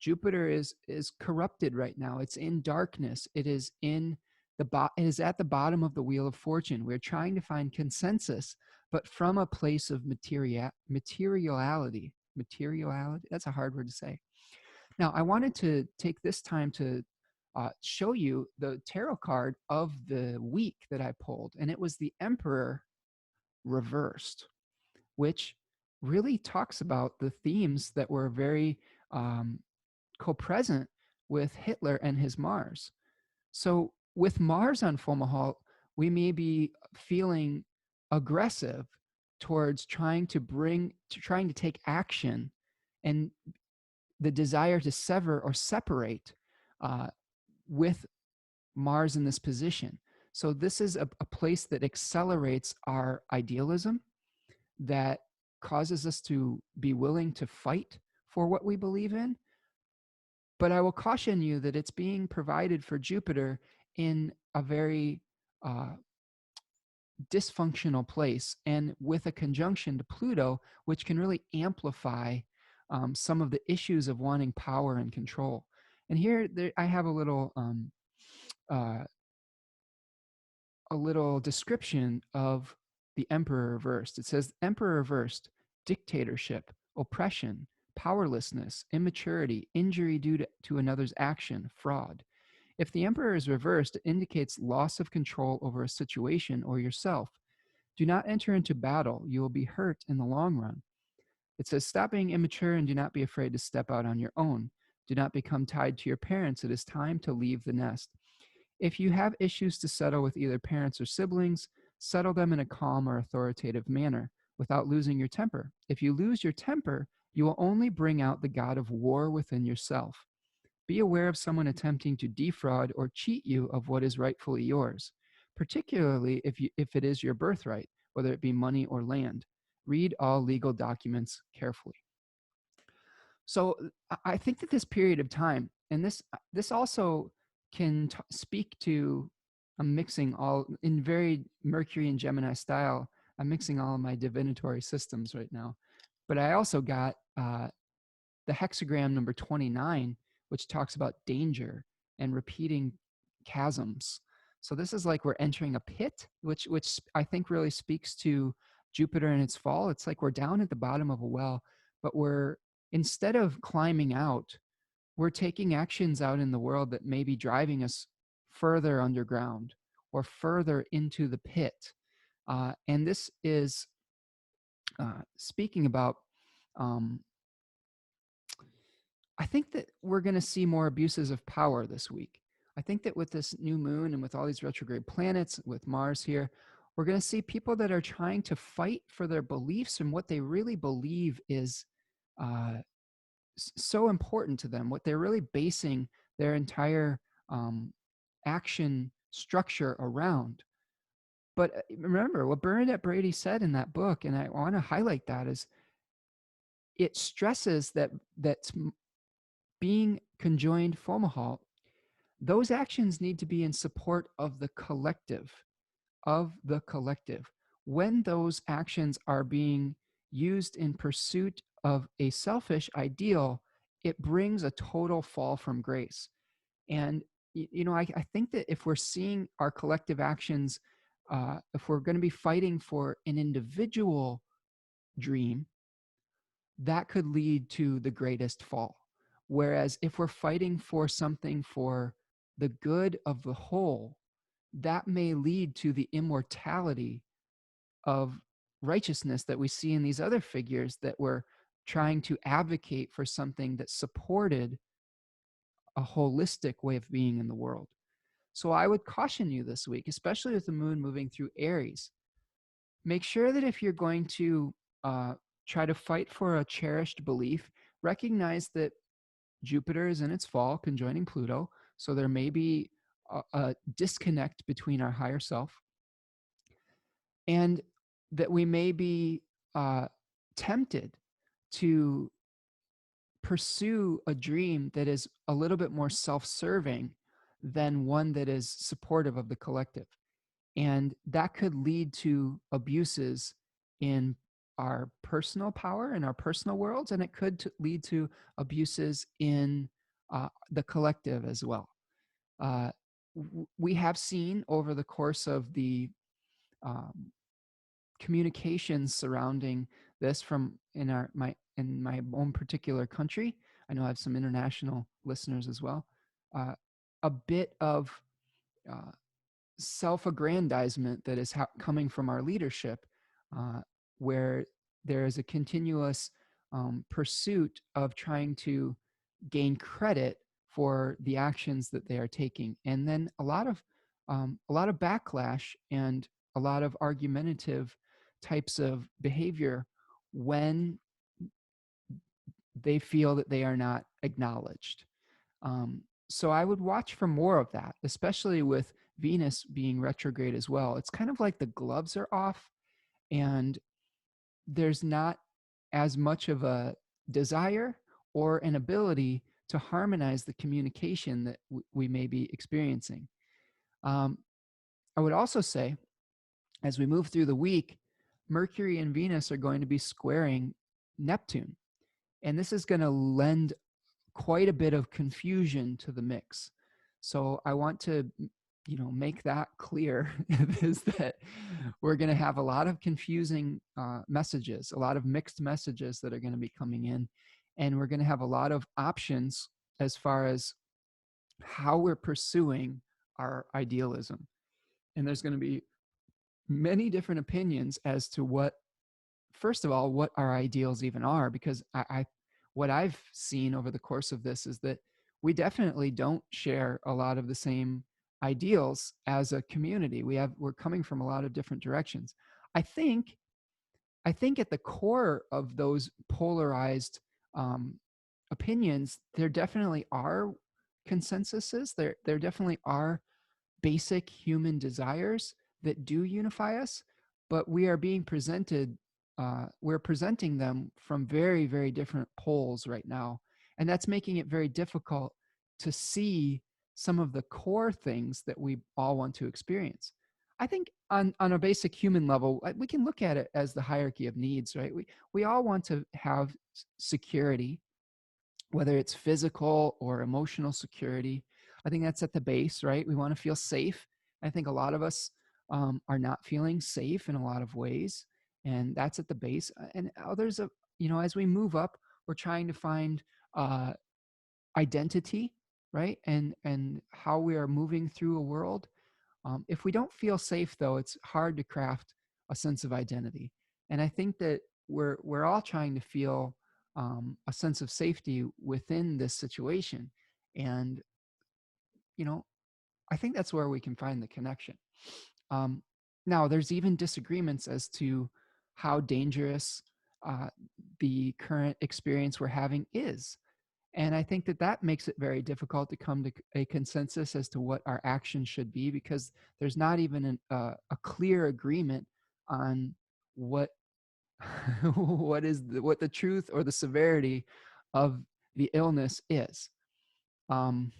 Jupiter is corrupted right now. It's in darkness. It is it is at the bottom of the wheel of fortune. We're trying to find consensus, but from a place of materiality. Materiality, that's a hard word to say. Now, I wanted to take this time to show you the tarot card of the week that I pulled, and it was the Emperor reversed, which really talks about the themes that were very co-present with Hitler and his Mars. So with Mars on FOMALHAUT, we may be feeling aggressive towards trying to take action, and the desire to sever or separate uh, with Mars in this position. So this is a place that accelerates our idealism, that causes us to be willing to fight for what we believe in. But I will caution you that it's being provided for Jupiter in a very dysfunctional place, and with a conjunction to Pluto, which can really amplify some of the issues of wanting power and control. And here I have uh, a little description of the Emperor reversed. It says, Emperor reversed: dictatorship, oppression, powerlessness, immaturity, injury due to another's action, fraud. If the Emperor is reversed, it indicates loss of control over a situation or yourself. Do not enter into battle. You will be hurt in the long run. It says, stop being immature and do not be afraid to step out on your own. Do not become tied to your parents. It is time to leave the nest. If you have issues to settle with either parents or siblings, settle them in a calm or authoritative manner without losing your temper. If you lose your temper, you will only bring out the god of war within yourself. Be aware of someone attempting to defraud or cheat you of what is rightfully yours, particularly if it is your birthright, whether it be money or land. Read all legal documents carefully. So I think that this period of time, and this also can speak to, I'm mixing all in very Mercury and Gemini style. I'm mixing all of my divinatory systems right now, but I also got the hexagram number 29, which talks about danger and repeating chasms. So this is like we're entering a pit, which I think really speaks to Jupiter in its fall. It's like we're down at the bottom of a well, but instead of climbing out, we're taking actions out in the world that may be driving us further underground or further into the pit. And this is speaking about, I think that we're going to see more abuses of power this week. I think that with this new moon and with all these retrograde planets, with Mars here, we're going to see people that are trying to fight for their beliefs and what they really believe is so important to them, what they're really basing their entire action structure around. But remember what Bernadette Brady said in that book, and I want to highlight that, is it stresses that being conjoined FOMALHAUT, those actions need to be in support of the collective, When those actions are being used in pursuit of a selfish ideal, it brings a total fall from grace. And, I think that if we're seeing our collective actions, if we're going to be fighting for an individual dream, that could lead to the greatest fall. Whereas if we're fighting for something for the good of the whole, that may lead to the immortality of righteousness that we see in these other figures that were trying to advocate for something that supported a holistic way of being in the world. So I would caution you this week, especially with the moon moving through Aries, make sure that if you're going to try to fight for a cherished belief, recognize that Jupiter is in its fall, conjoining Pluto. So there may be a disconnect between our higher self, and that we may be tempted to pursue a dream that is a little bit more self-serving than one that is supportive of the collective. And that could lead to abuses in our personal power, in our personal worlds, and it could lead to abuses in the collective as well. We have seen over the course of the communications surrounding this from in my own particular country. I know I have some international listeners as well. A bit of self-aggrandizement that is coming from our leadership, where there is a continuous pursuit of trying to gain credit for the actions that they are taking. And then a lot of backlash and a lot of argumentative types of behavior when they feel that they are not acknowledged. So I would watch for more of that, especially with Venus being retrograde as well. It's kind of like the gloves are off and there's not as much of a desire or an ability to harmonize the communication that we may be experiencing. Um, I would also say, as we move through the week, Mercury and Venus are going to be squaring Neptune. And this is going to lend quite a bit of confusion to the mix. So I want to, make that clear is that we're going to have a lot of confusing messages, a lot of mixed messages that are going to be coming in. And we're going to have a lot of options as far as how we're pursuing our idealism. And there's going to be many different opinions as to what, first of all, what our ideals even are, because what I've seen over the course of this is that we definitely don't share a lot of the same ideals as a community. We're coming from a lot of different directions. I think at the core of those polarized opinions, there definitely are consensuses. There definitely are basic human desires that do unify us, but we are being presented, we're presenting them from very, very different poles right now. And that's making it very difficult to see some of the core things that we all want to experience. I think on a basic human level, we can look at it as the hierarchy of needs, right? We all want to have security, whether it's physical or emotional security. I think that's at the base, right? We want to feel safe. I think a lot of us are not feeling safe in a lot of ways, and that's at the base. And others, as we move up, we're trying to find identity, right? And how we are moving through a world. If we don't feel safe, though, it's hard to craft a sense of identity. And I think that we're all trying to feel a sense of safety within this situation. And, I think that's where we can find the connection. Now, there's even disagreements as to how dangerous the current experience we're having is. And I think that makes it very difficult to come to a consensus as to what our actions should be, because there's not even a clear agreement on what what the truth or the severity of the illness is. And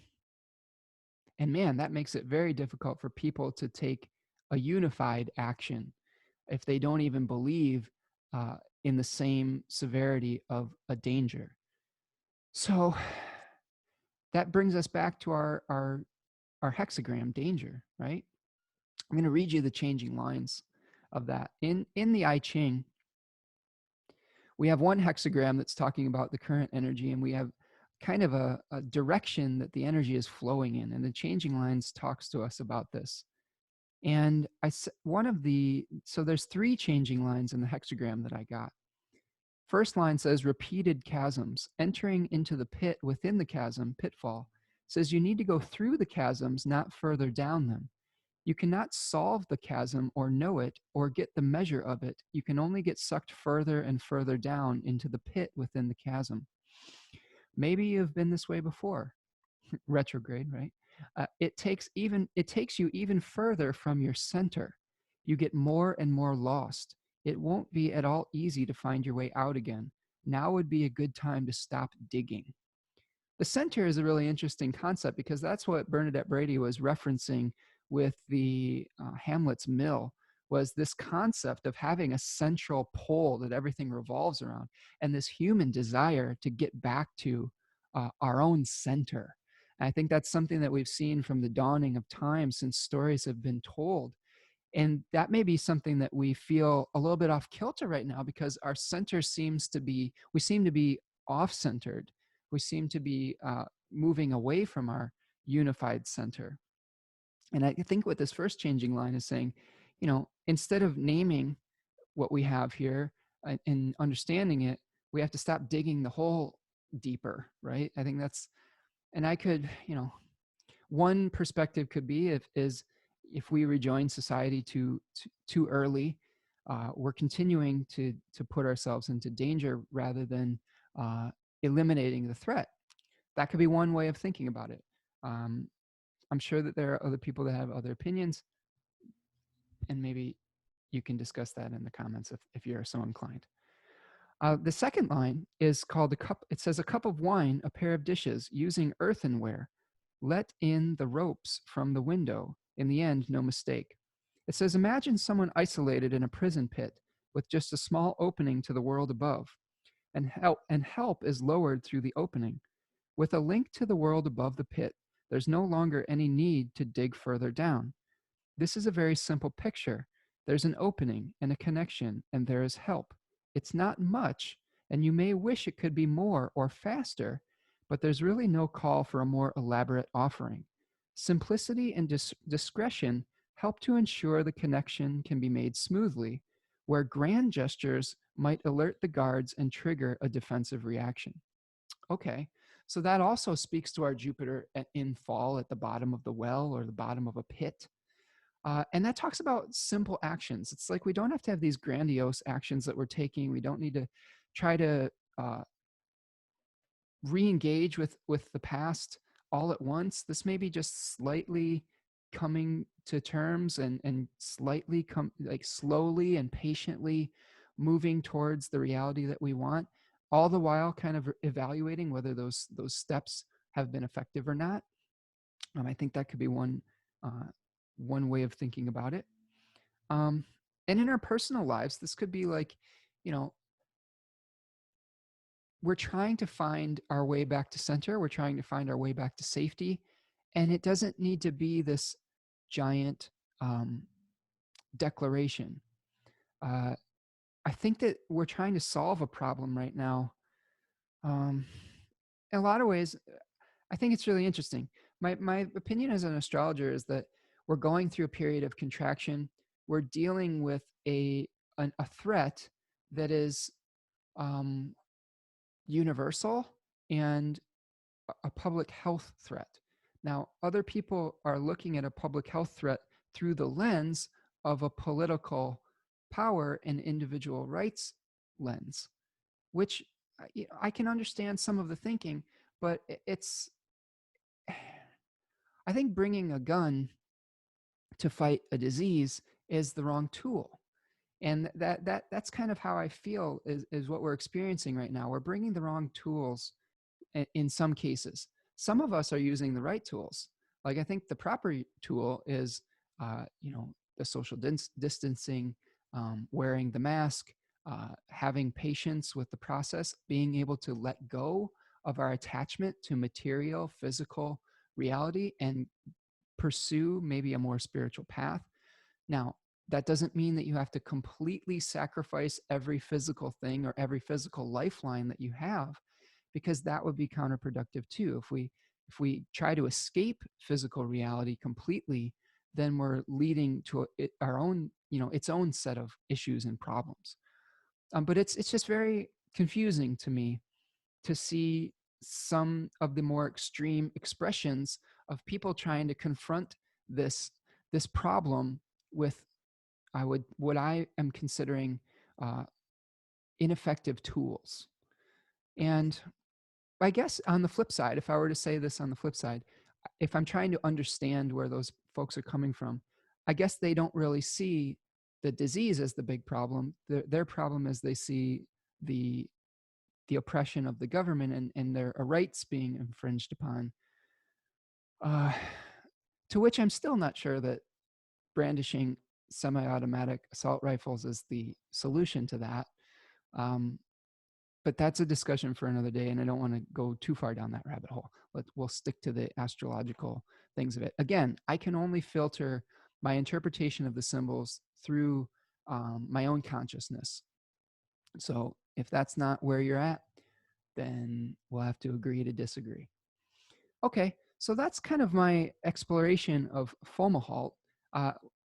man, that makes it very difficult for people to take a unified action if they don't even believe in the same severity of a danger. So that brings us back to our hexagram danger, right? I'm going to read you the changing lines of that. In the I-CHING, we have one hexagram that's talking about the current energy, and we have kind of a direction that the energy is flowing in, and the changing lines talks to us about this. And so there's 3 changing lines in the hexagram that I got. First line says repeated chasms. Entering into the pit within the chasm, pitfall, says you need to go through the chasms, not further down them. You cannot solve the chasm or know it or get the measure of it. You can only get sucked further and further down into the pit within the chasm. Maybe you've been this way before. Retrograde, right? It takes you even further from your center. You get more and more lost. It won't be at all easy to find your way out again. Now would be a good time to stop digging. The center is a really interesting concept, because that's what Bernadette Brady was referencing with the Hamlet's Mill, was this concept of having a central pole that everything revolves around, and this human desire to get back to our own center. And I think that's something that we've seen from the dawning of time since stories have been told. And that may be something that we feel a little bit off kilter right now, because our center we seem to be off-centered. We seem to be moving away from our unified center. And I think what this first changing line is saying, instead of naming what we have here and understanding it, we have to stop digging the hole deeper, right? I think that's And I could, one perspective could be if we rejoin society too early, we're continuing to put ourselves into danger rather than eliminating the threat. That could be one way of thinking about it. Um, I'm sure that there are other people that have other opinions, and maybe you can discuss that in the comments if you're so inclined. The second line is called a cup. It says, a cup of wine, a pair of dishes, using earthenware. Let in the ropes from the window. In the end, no mistake. It says, imagine someone isolated in a prison pit with just a small opening to the world above, and help is lowered through the opening. With a link to the world above the pit, there's no longer any need to dig further down. This is a very simple picture. There's an opening and a connection, and there is help. It's not much, and you may wish it could be more or faster, but there's really no call for a more elaborate offering. Simplicity and discretion help to ensure the connection can be made smoothly, where grand gestures might alert the guards and trigger a defensive reaction. Okay, so that also speaks to our Jupiter in fall at the bottom of the well or the bottom of a pit. And that talks about simple actions. It's like we don't have to have these grandiose actions that we're taking. We don't need to try to re-engage with the past all at once. This may be just slightly coming to terms and slightly like slowly and patiently moving towards the reality that we want, all the while kind of evaluating whether those steps have been effective or not. I think that could be one way of thinking about it. And in our personal lives, this could be like, you know, we're trying to find our way back to center. We're trying to find our way back to safety. And it doesn't need to be this giant declaration. I think that we're trying to solve a problem right now. In a lot of ways, I think it's really interesting. My opinion as an astrologer is that we're going through a period of contraction. We're dealing with a threat that is universal and a public health threat. Now, other people are looking at a public health threat through the lens of a political power and individual rights lens, which I can understand some of the thinking, but it's, I think bringing a gun to fight a disease is the wrong tool. And that's kind of how I feel is what we're experiencing right now. We're bringing the wrong tools in some cases. Some of us are using the right tools. Like I think the proper tool is, the social distancing, wearing the mask, having patience with the process, being able to let go of our attachment to material, physical reality and pursue maybe a more spiritual path. Now, that doesn't mean that you have to completely sacrifice every physical thing or every physical lifeline that you have, because that would be counterproductive too. If we try to escape physical reality completely, then we're leading to our own, its own set of issues and problems. But it's just very confusing to me to see some of the more extreme expressions of people trying to confront this problem with what I am considering ineffective tools. And I guess on the flip side, if I were to say this on the flip side, if I'm trying to understand where those folks are coming from, I guess they don't really see the disease as the big problem. Their problem is they see the oppression of the government and their rights being infringed upon. To which I'm still not sure that brandishing semi-automatic assault rifles is the solution to that. But that's a discussion for another day, and I don't want to go too far down that rabbit hole. We'll stick to the astrological things of it. Again, I can only filter my interpretation of the symbols through my own consciousness. So if that's not where you're at, then we'll have to agree to disagree. Okay, so that's kind of my exploration of FORMALHAUT.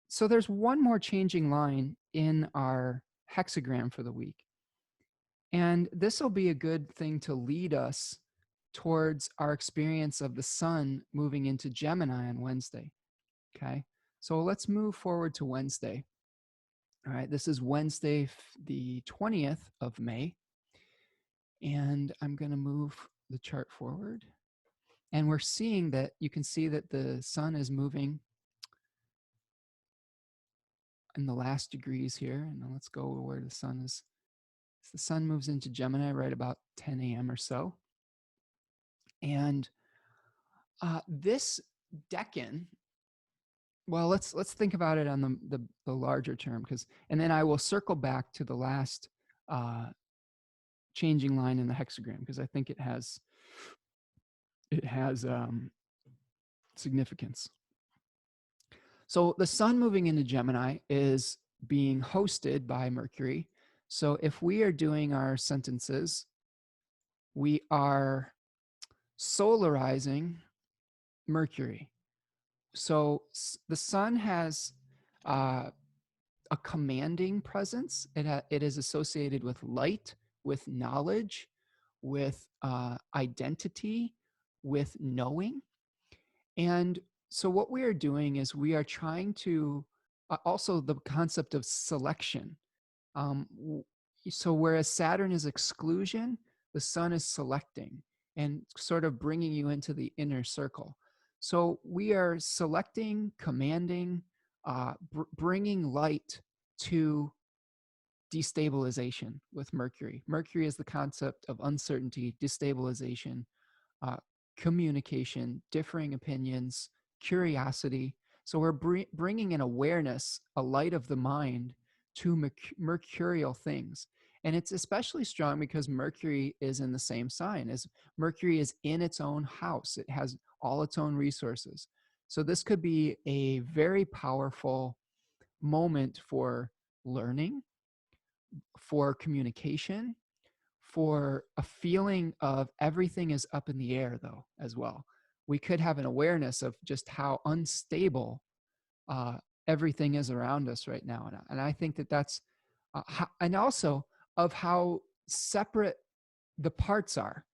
So there's one more changing line in our hexagram for the week. And this will be a good thing to lead us towards our experience of the sun moving into Gemini on Wednesday. Okay, so let's move forward to Wednesday. All right, this is Wednesday, the 20th of May. And I'm going to move the chart forward. And we're seeing that, you can see that the sun is moving in the last degrees here. And now let's go where the sun is. So the sun moves into Gemini right about 10 a.m. or so. And this decan, well, let's think about it on the larger term, and then I will circle back to the last changing line in the hexagram, because I think it has significance. So the sun moving into Gemini is being hosted by Mercury. So if we are doing our sentences, we are solarizing Mercury. So the sun has a commanding presence. It is associated with light, with knowledge, with identity, with knowing. And so what we are doing is we are trying to, also the concept of selection. So whereas Saturn is exclusion, the sun is selecting and sort of bringing you into the inner circle. So we are selecting, commanding, bringing light to destabilization with Mercury. Mercury is the concept of uncertainty, destabilization, communication, differing opinions, curiosity. So we're bringing an awareness, a light of the mind to mercurial things. And it's especially strong because Mercury is in the same sign. As Mercury is in its own house. It has all its own resources. So this could be a very powerful moment for learning, for communication, for a feeling of everything is up in the air, though, as well. We could have an awareness of just how unstable everything is around us right now. And I think that that's, and also of how separate the parts are.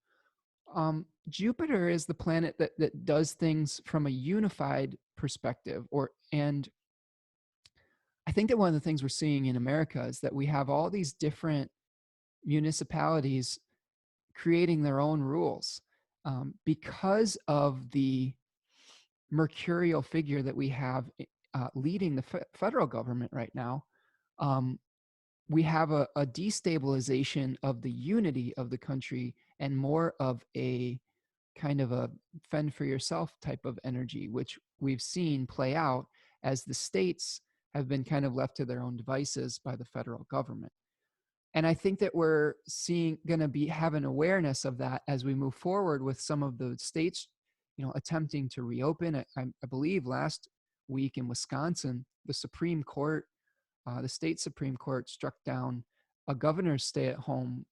Jupiter is the planet that does things from a unified perspective, and I think that one of the things we're seeing in America is that we have all these different municipalities creating their own rules because of the mercurial figure that we have leading the federal government right now. We have a destabilization of the unity of the country and more of a kind of a fend for yourself type of energy, which we've seen play out as the states have been kind of left to their own devices by the federal government. And I think that we're going to have an awareness of that as we move forward with some of the states, attempting to reopen. I believe last week in Wisconsin, the Supreme Court, the state Supreme Court struck down a governor's stay-at-home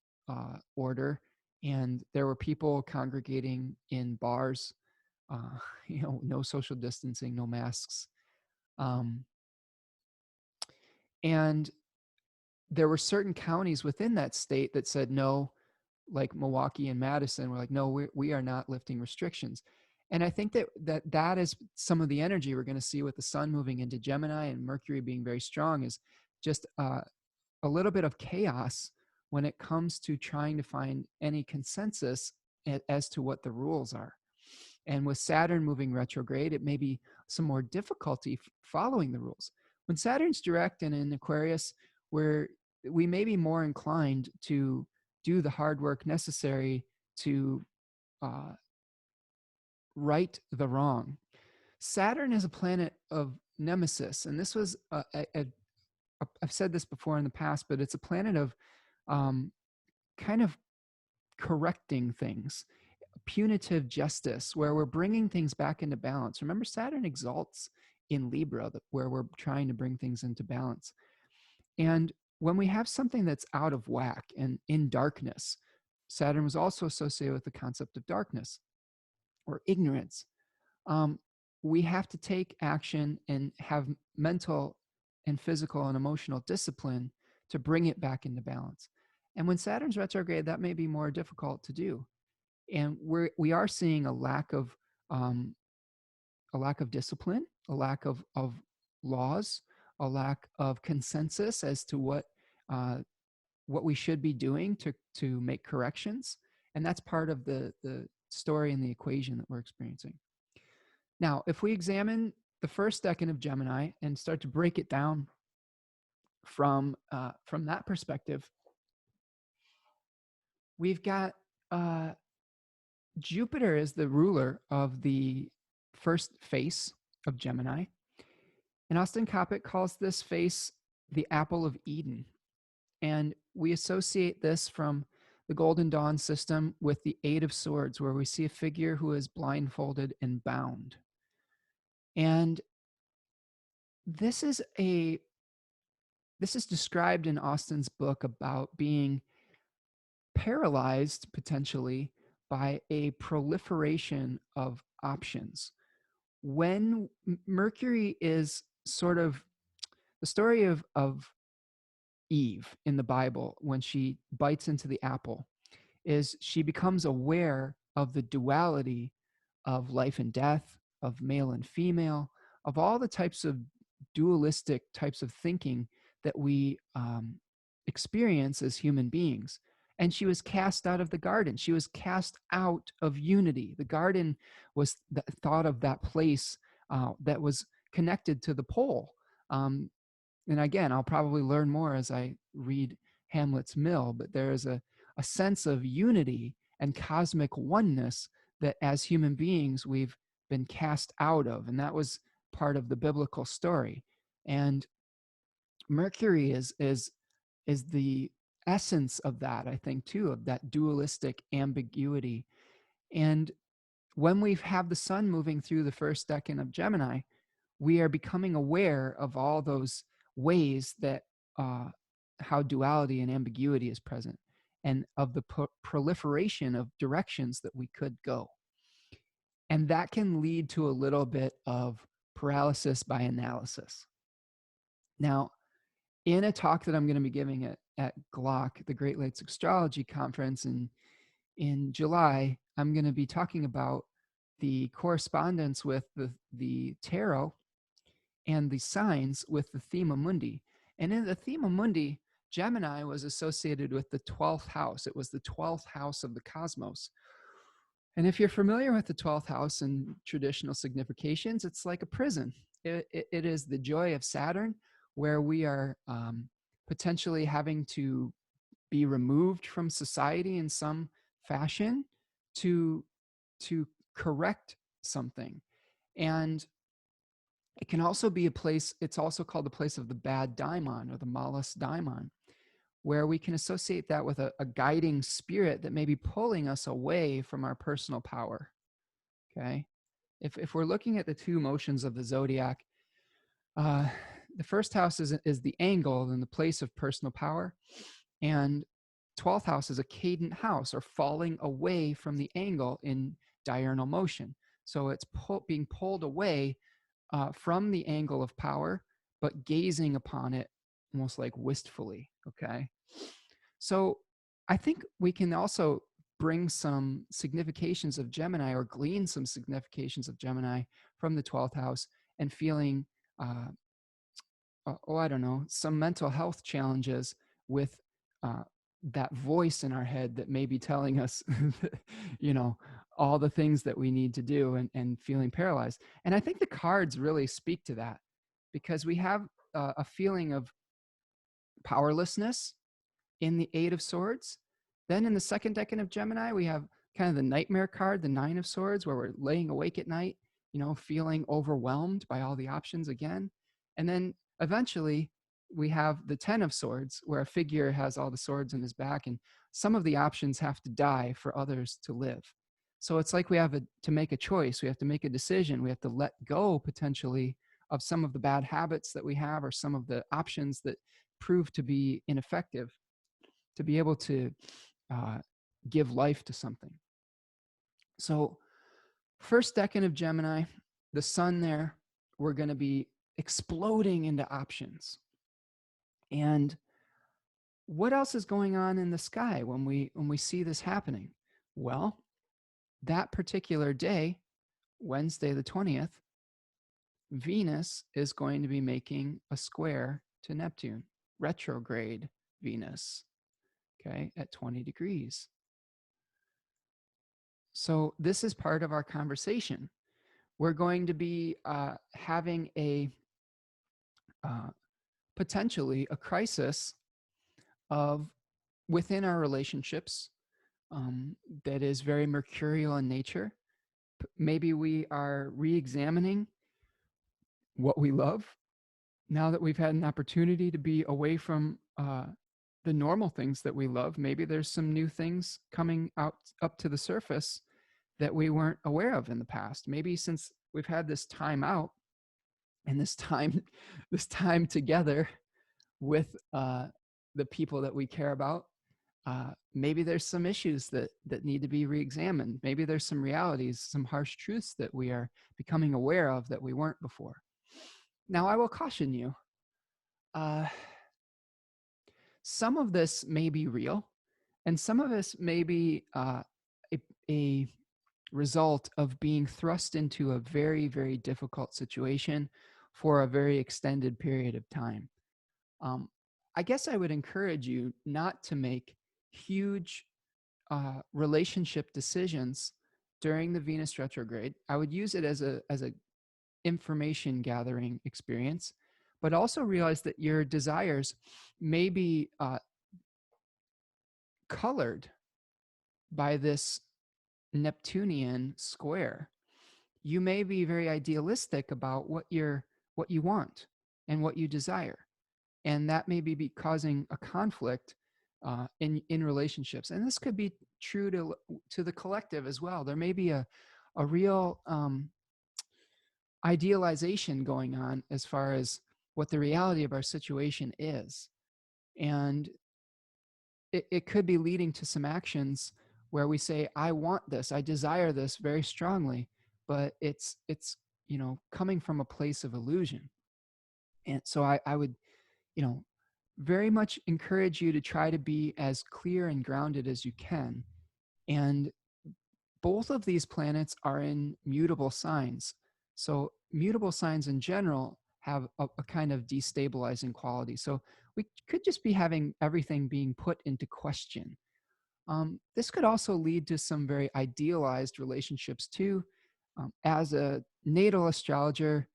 order, and there were people congregating in bars, no social distancing, no masks. And there were certain counties within that state that said no, like Milwaukee and Madison were like, no, we are not lifting restrictions. And I think that is some of the energy we're going to see with the sun moving into Gemini and Mercury being very strong, is just a little bit of chaos when it comes to trying to find any consensus as to what the rules are. And with Saturn moving retrograde, it may be some more difficulty following the rules. When Saturn's direct and in Aquarius, we may be more inclined to do the hard work necessary to right the wrong. Saturn is a planet of nemesis, and this was I've said this before in the past, but it's a planet of kind of correcting things, punitive justice, where we're bringing things back into balance. Remember, Saturn exalts in Libra, where we're trying to bring things into balance. And when we have something that's out of whack and in darkness, Saturn was also associated with the concept of darkness or ignorance. We have to take action and have mental and physical and emotional discipline to bring it back into balance. And when Saturn's retrograde, that may be more difficult to do. And we are seeing um, a lack of discipline, a lack of laws, a lack of consensus as to uh, what we should be doing to make corrections. And that's part of the story and the equation that we're experiencing. Now, if we examine the first decan of Gemini and start to break it down from that perspective, we've got Jupiter is the ruler of the first face of Gemini. And Austin Coppock calls this face the apple of Eden. And we associate this from the Golden Dawn system with the Eight of Swords, where we see a figure who is blindfolded and bound. And this is described in Austin's book about being paralyzed potentially by a proliferation of options. When Mercury is sort of the story of Eve in the Bible, when she bites into the apple, is she becomes aware of the duality of life and death, of male and female, of all the types of dualistic types of thinking that we experience as human beings. And she was cast out of the garden. She was cast out of unity. The garden was thought of that place that was connected to the pole. And again, I'll probably learn more as I read Hamlet's Mill, but there is a sense of unity and cosmic oneness that as human beings we've been cast out of. And that was part of the biblical story. And Mercury is the essence of that, I think, too, of that dualistic ambiguity. And when we have the sun moving through the first decan of Gemini, we are becoming aware of all those ways that how duality and ambiguity is present, and of the proliferation of directions that we could go. And that can lead to a little bit of paralysis by analysis. Now, in a talk that I'm going to be giving at GLOC, the Great Lakes Astrology Conference in July, I'm going to be talking about the correspondence with the tarot and the signs with the Thema Mundi. And in the Thema Mundi, Gemini was associated with the 12th house. It was the 12th house of the cosmos. And if you're familiar with the 12th house and traditional significations, it's like a prison. It is the joy of Saturn, where we are potentially having to be removed from society in some fashion to correct something. And it can also be a place, it's also called the place of the bad daimon or the malus daimon, where we can associate that with a guiding spirit that may be pulling us away from our personal power. Okay. If we're looking at the two motions of the zodiac, the first house is the angle and the place of personal power. And 12th house is a cadent house, or falling away from the angle in diurnal motion. So it's being pulled away from the angle of power, but gazing upon it almost like wistfully. Okay. So I think we can also bring some significations of Gemini, or glean some significations of Gemini from the 12th house, and feeling, I don't know, some mental health challenges with that voice in our head that may be telling us, all the things that we need to do, and feeling paralyzed. And I think the cards really speak to that, because we have a feeling of powerlessness in the Eight of Swords. Then in the second decan of Gemini, we have kind of the nightmare card, the Nine of Swords, where we're laying awake at night, feeling overwhelmed by all the options again. And then eventually we have the 10 of Swords, where a figure has all the swords in his back, and some of the options have to die for others to live. So it's like we have to make a choice. We have to make a decision. We have to let go potentially of some of the bad habits that we have, or some of the options that prove to be ineffective, to be able to give life to something. So first decan of Gemini, the sun there, we're going to be exploding into options. And what else is going on in the sky when we see this happening? Well, that particular day, Wednesday the 20th, Venus is going to be making a square to Neptune, retrograde Venus, okay, at 20 degrees. So this is part of our conversation. We're going to be having a potentially a crisis of within our relationships that is very mercurial in nature. Maybe we are re-examining what we love now that we've had an opportunity to be away from the normal things that we love. Maybe there's some new things coming out up to the surface that we weren't aware of in the past. Maybe since we've had this time out and this time together with the people that we care about, maybe there's some issues that need to be re-examined. Maybe there's some realities, some harsh truths that we are becoming aware of that we weren't before. Now, I will caution you, some of this may be real, and some of this may be a result of being thrust into a very, very difficult situation for a very extended period of time. I guess I would encourage you not to make huge relationship decisions during the Venus retrograde. I would use it as a information gathering experience, but also realize that your desires may be colored by this Neptunian square. You may be very idealistic about what you want and what you desire, and that may be causing a conflict in relationships. And this could be true to the collective as well. There may be a real idealization going on as far as what the reality of our situation is, and it could be leading to some actions where we say, I want this, I desire this very strongly, but it's coming from a place of illusion. And so I would very much encourage you to try to be as clear and grounded as you can. And both of these planets are in mutable signs. So mutable signs in general have a kind of destabilizing quality. So we could just be having everything being put into question. This could also lead to some very idealized relationships too. As a natal astrologer,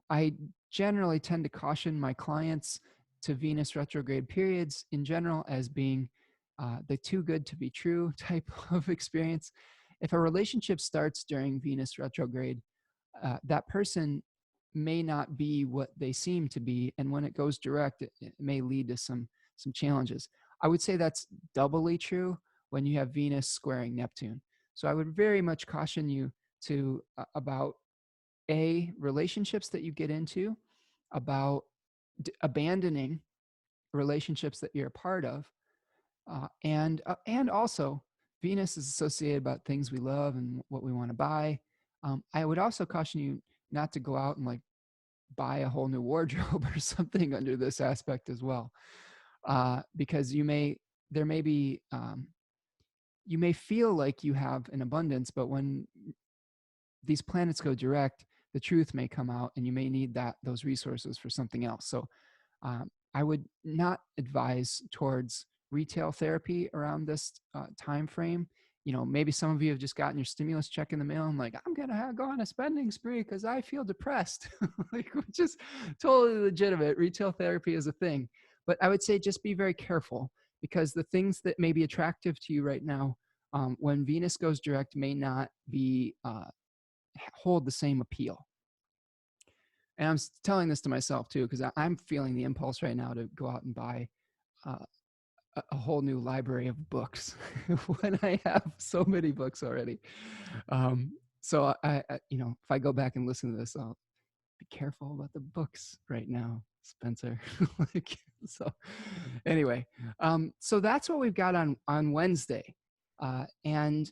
I generally tend to caution my clients to Venus retrograde periods in general as being the too good to be true type of experience. If a relationship starts during Venus retrograde, that person may not be what they seem to be, and when it goes direct, it may lead to some challenges. I would say that's doubly true when you have Venus squaring Neptune. So I would very much caution you to about relationships that you get into, about abandoning relationships that you're a part of, and also Venus is associated about things we love and what we want to buy. I would also caution you not to go out and like buy a whole new wardrobe or something under this aspect as well, because you may feel like you have an abundance, but when these planets go direct, the truth may come out, and you may need those resources for something else. So I would not advise towards retail therapy around this time frame. Maybe some of you have just gotten your stimulus check in the mail and like, I'm gonna go on a spending spree because I feel depressed, like, which is totally legitimate. Retail therapy is a thing, but I would say just be very careful, because the things that may be attractive to you right now, when Venus goes direct, may not be hold the same appeal. And I'm telling this to myself too, because I'm feeling the impulse right now to go out and buy a whole new library of books when I have so many books already. So if I go back and listen to this, I'll be careful about the books right now, Spencer. So anyway, so that's what we've got on Wednesday. And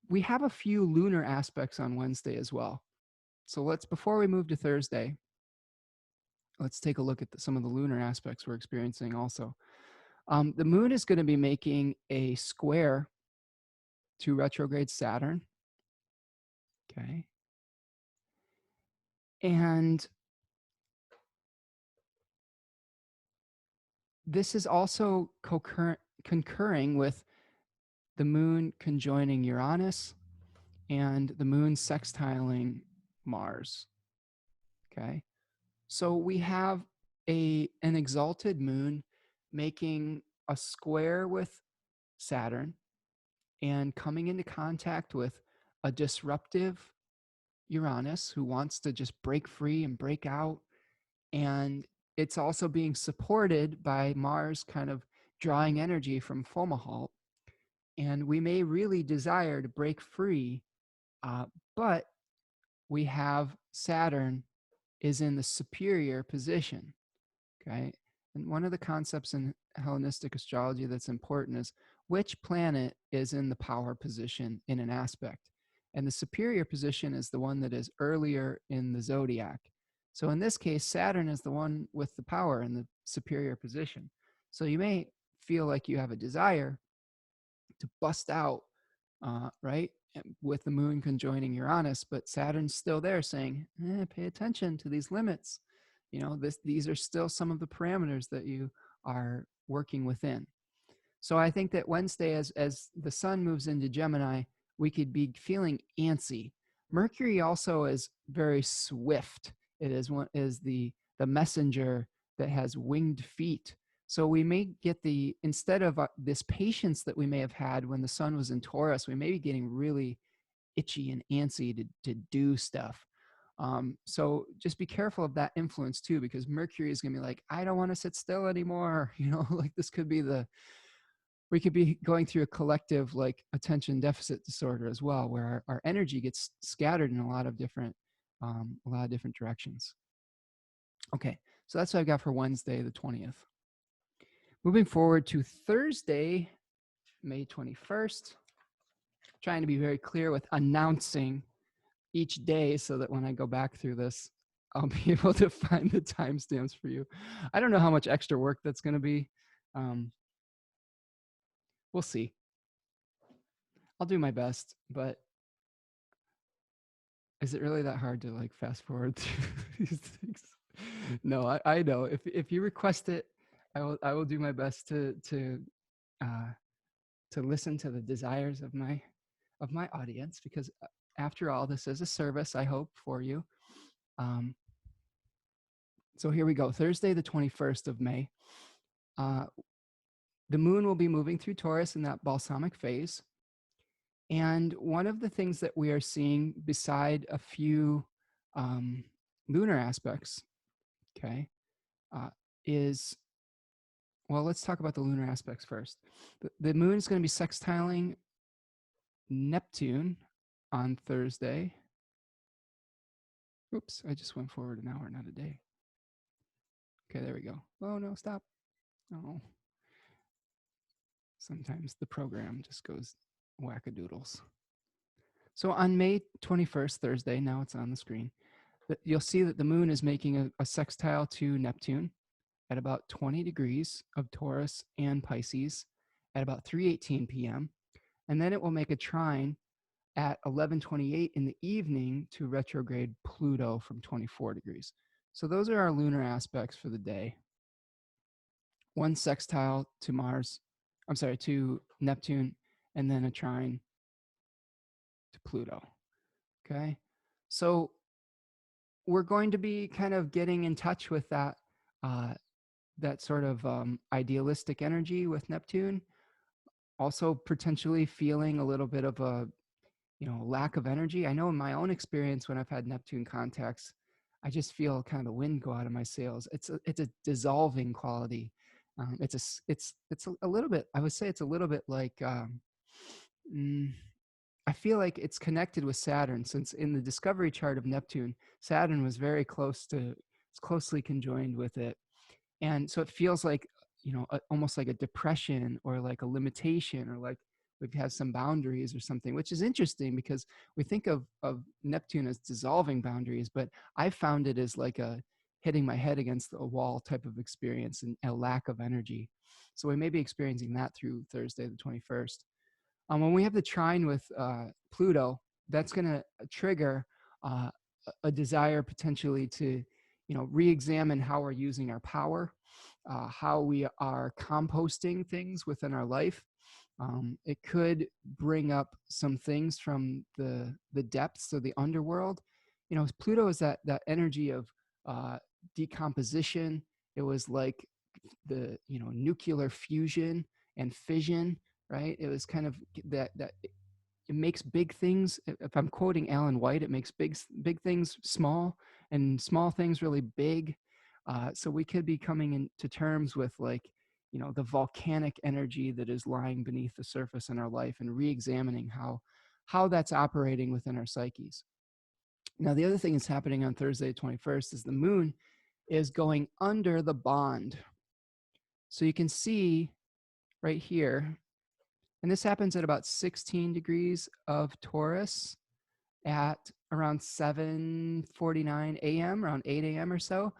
we have a few lunar aspects on Wednesday as well. So before we move to Thursday, let's take a look at some of the lunar aspects we're experiencing also. The moon is going to be making a square to retrograde Saturn. Okay. And this is also concurring with the moon conjoining Uranus and the moon sextiling Mars. Okay. So we have an exalted moon making a square with Saturn and coming into contact with a disruptive Uranus who wants to just break free and break out. And it's also being supported by Mars kind of drawing energy from FORMALHAUT. And we may really desire to break free, but we have Saturn is in the superior position. Okay. And one of the concepts in Hellenistic astrology that's important is which planet is in the power position in an aspect. And the superior position is the one that is earlier in the zodiac. So in this case, Saturn is the one with the power in the superior position. So you may feel like you have a desire to bust out, right, with the moon conjoining Uranus, but Saturn's still there saying, pay attention to these limits. You know, these are still some of the parameters that you are working within. So I think that Wednesday, as the sun moves into Gemini, we could be feeling antsy. Mercury also is very swift. It is the messenger that has winged feet. So we may get instead of this patience that we may have had when the sun was in Taurus, we may be getting really itchy and antsy to do stuff. So just be careful of that influence too, because Mercury is going to be like, I don't want to sit still anymore. You know, like this could be we could be going through a collective like attention deficit disorder as well, where our energy gets scattered in a lot of different directions. Okay, so that's what I've got for Wednesday, the 20th. Moving forward to Thursday, May 21st, trying to be very clear with announcing each day so that when I go back through this, I'll be able to find the timestamps for you. I don't know how much extra work that's going to be. We'll see. I'll do my best, but is it really that hard to like fast forward through these things? No, I know. If you request it, I will do my best to listen to the desires of my audience, because after all, this is a service, I hope, for you. So here we go. Thursday, the 21st of May. The moon will be moving through Taurus in that balsamic phase. And one of the things that we are seeing, beside a few lunar aspects, okay, is, well, let's talk about the lunar aspects first. The moon is going to be sextiling Neptune on Thursday. Oops, I just went forward an hour, not a day. Okay, there we go. Oh, no, stop. Oh. Sometimes the program just goes wackadoodles. So on May 21st, Thursday, now it's on the screen, you'll see that the moon is making a sextile to Neptune at about 20 degrees of Taurus and Pisces at about 3:18 p.m. And then it will make a trine at 11:28 in the evening to retrograde Pluto from 24 degrees. So those are our lunar aspects for the day. One sextile to Mars, I'm sorry, to Neptune, and then a trine to Pluto. Okay. So we're going to be kind of getting in touch with that, that sort of idealistic energy with Neptune. Also potentially feeling a little bit of a, lack of energy. I know in my own experience, when I've had Neptune contacts, I just feel kind of the wind go out of my sails. It's a dissolving quality. It's a little bit, I would say it's a little bit like, I feel like it's connected with Saturn, since in the discovery chart of Neptune, Saturn was very closely conjoined with it. And so it feels like, almost like a depression or like a limitation, or like we've had some boundaries or something, which is interesting because we think of Neptune as dissolving boundaries, but I found it as like a hitting my head against a wall type of experience and a lack of energy. So we may be experiencing that through Thursday, the 21st. When we have the trine with Pluto, that's going to trigger a desire potentially to, re-examine how we're using our power, how we are composting things within our life. It could bring up some things from the depths of the underworld. Pluto is that energy of decomposition. It was like the nuclear fusion and fission, right? It was kind of that it makes big things. If I'm quoting Alan White, it makes big things small and small things really big. So we could be coming into terms with like, the volcanic energy that is lying beneath the surface in our life and re-examining how that's operating within our psyches. Now, the other thing that's happening on Thursday, 21st, is the moon is going under the bond. So you can see right here, and this happens at about 16 degrees of Taurus at around 7:49 a.m., around 8 a.m. or so.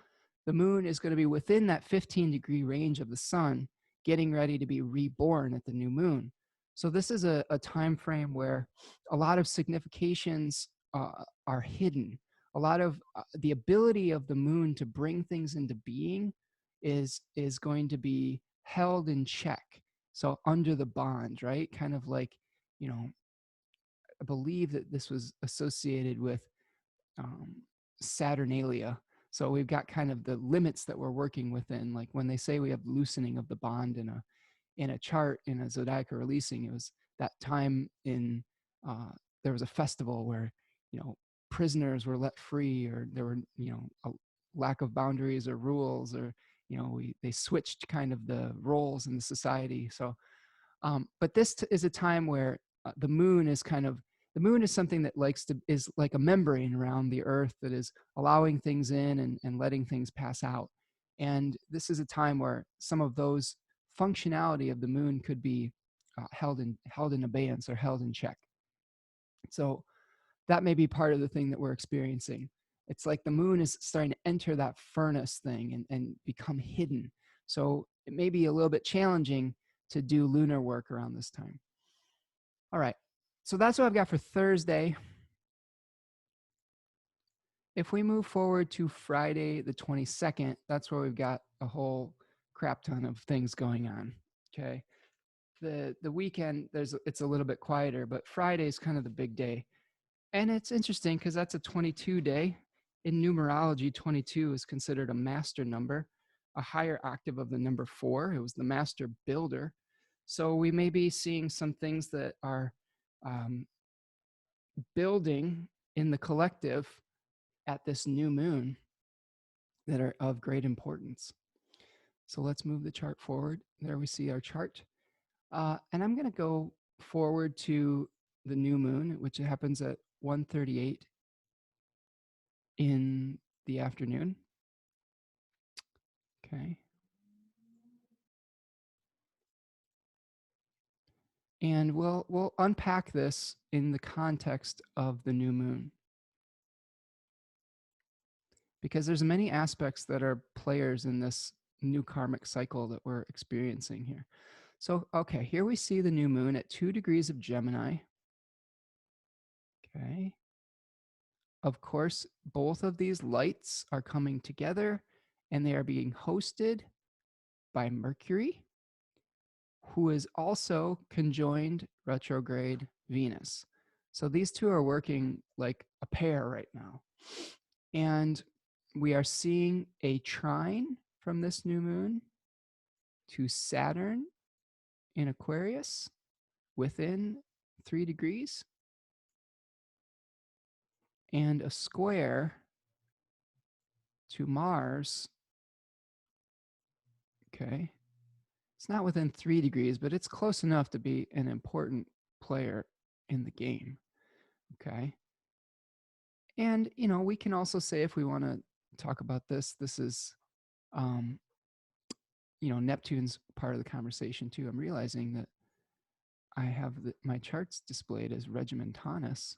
The moon is going to be within that 15-degree range of the sun, getting ready to be reborn at the new moon. So this is a time frame where a lot of significations are hidden. A lot of the ability of the moon to bring things into being is going to be held in check. So under the bond, right? Kind of like, I believe that this was associated with Saturnalia. So we've got kind of the limits that we're working within. Like when they say we have loosening of the bond in a chart in a zodiacal releasing, it was that time in there was a festival where prisoners were let free, or there were a lack of boundaries or rules, or they switched kind of the roles in the society. So but this is a time where the moon is something that is like a membrane around the earth that is allowing things in and letting things pass out. And this is a time where some of those functionality of the moon could be held in abeyance or held in check. So that may be part of the thing that we're experiencing. It's like the moon is starting to enter that furnace thing and become hidden. So it may be a little bit challenging to do lunar work around this time. All right, so that's what I've got for Thursday. If we move forward to Friday the 22nd, that's where we've got a whole crap ton of things going on. Okay, the weekend it's a little bit quieter, but Friday is kind of the big day. And it's interesting because that's a 22 day. In numerology, 22 is considered a master number, a higher octave of the number 4. It was the master builder. So we may be seeing some things that are building in the collective at this new moon that are of great importance. So let's move the chart forward. There we see our chart. And I'm going to go forward to the new moon, which happens at 1:38 in the afternoon. Okay. And we'll unpack this in the context of the new moon, because there's many aspects that are players in this new karmic cycle that we're experiencing here. So, okay, here we see the new moon at 2 degrees of Gemini. Okay. Of course, both of these lights are coming together and they are being hosted by Mercury, who is also conjoined retrograde Venus. So these two are working like a pair right now. And we are seeing a trine from this new moon to Saturn in Aquarius within 3 degrees, and a square to Mars. Okay. It's not within 3 degrees, but it's close enough to be an important player in the game. Okay. And, we can also say, if we want to talk about this, this is, Neptune's part of the conversation too. I'm realizing that I have my charts displayed as regimentanus,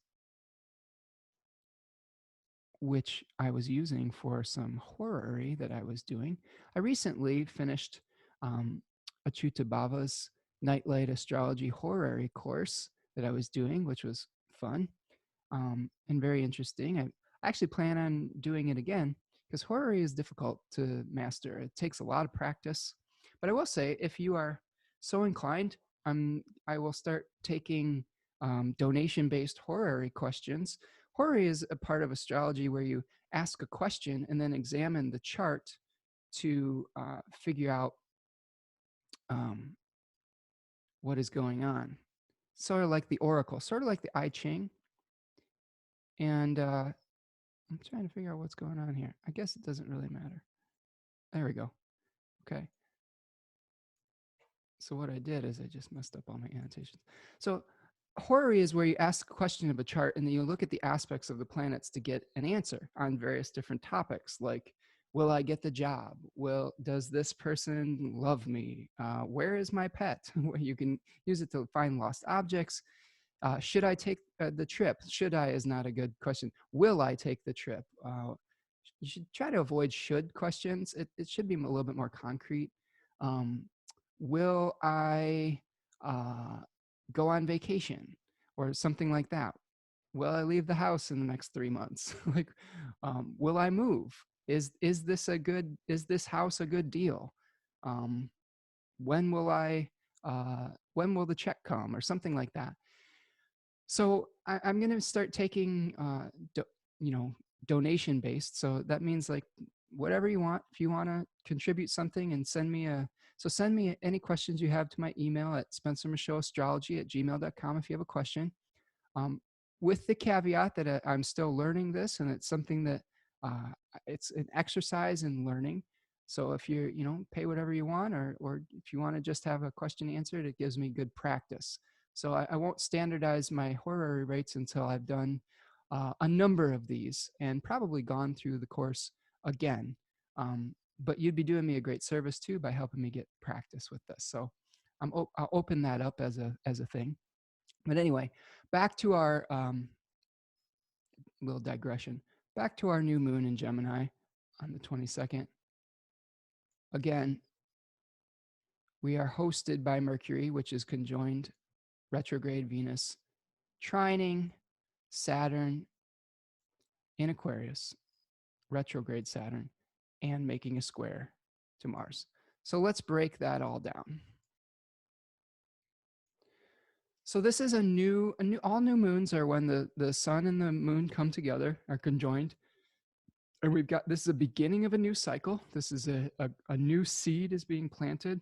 which I was using for some horary that I was doing. I recently finished Achyuta Bhava's Nightlight Astrology Horary course that I was doing, which was fun and very interesting. I actually plan on doing it again because horary is difficult to master. It takes a lot of practice. But I will say, if you are so inclined, I will start taking donation-based horary questions. Horary is a part of astrology where you ask a question and then examine the chart to figure out what is going on. Sort of like the oracle, sort of like the I-CHING. And I'm trying to figure out what's going on here. I guess it doesn't really matter. There we go. Okay. So what I did is I just messed up all my annotations. So horary is where you ask a question of a chart and then you look at the aspects of the planets to get an answer on various different topics, like, will I get the job? Does this person love me? Where is my pet? You can use it to find lost objects. Should I take the trip? Should I is not a good question. Will I take the trip? You should try to avoid should questions. It should be a little bit more concrete. Will I go on vacation or something like that? Will I leave the house in the next 3 months? Like, will I move? Is this house a good deal? When will the check come or something like that? So I'm going to start taking, donation based. So that means like whatever you want. If you want to contribute something and send me any questions you have to my email at spencermichaudastrology@gmail.com if you have a question. With the caveat that I'm still learning this and it's something that it's an exercise in learning. So if pay whatever you want, or if you want to just have a question answered, it gives me good practice. So I won't standardize my horary rates until I've done a number of these and probably gone through the course again. But you'd be doing me a great service too by helping me get practice with this. So I'll open that up as a thing. But anyway, back to our little digression. Back to our new moon in Gemini on the 22nd. Again, we are hosted by Mercury, which is conjoined retrograde Venus, trining Saturn in Aquarius, retrograde Saturn, and making a square to Mars. So let's break that all down. So this is all new moons are when the sun and the moon come together, are conjoined. And this is a beginning of a new cycle. This is a new seed is being planted,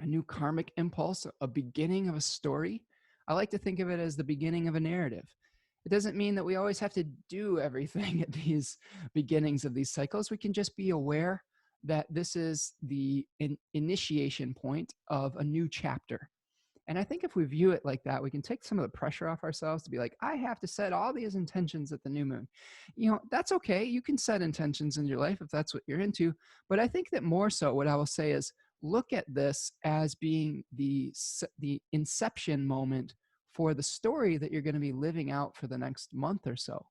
a new karmic impulse, a beginning of a story. I like to think of it as the beginning of a narrative. It doesn't mean that we always have to do everything at these beginnings of these cycles. We can just be aware that this is the initiation point of a new chapter. And I think if we view it like that, we can take some of the pressure off ourselves to be like, I have to set all these intentions at the new moon. That's okay. You can set intentions in your life if that's what you're into. But I think that more so what I will say is look at this as being the inception moment for the story that you're going to be living out for the next month or so.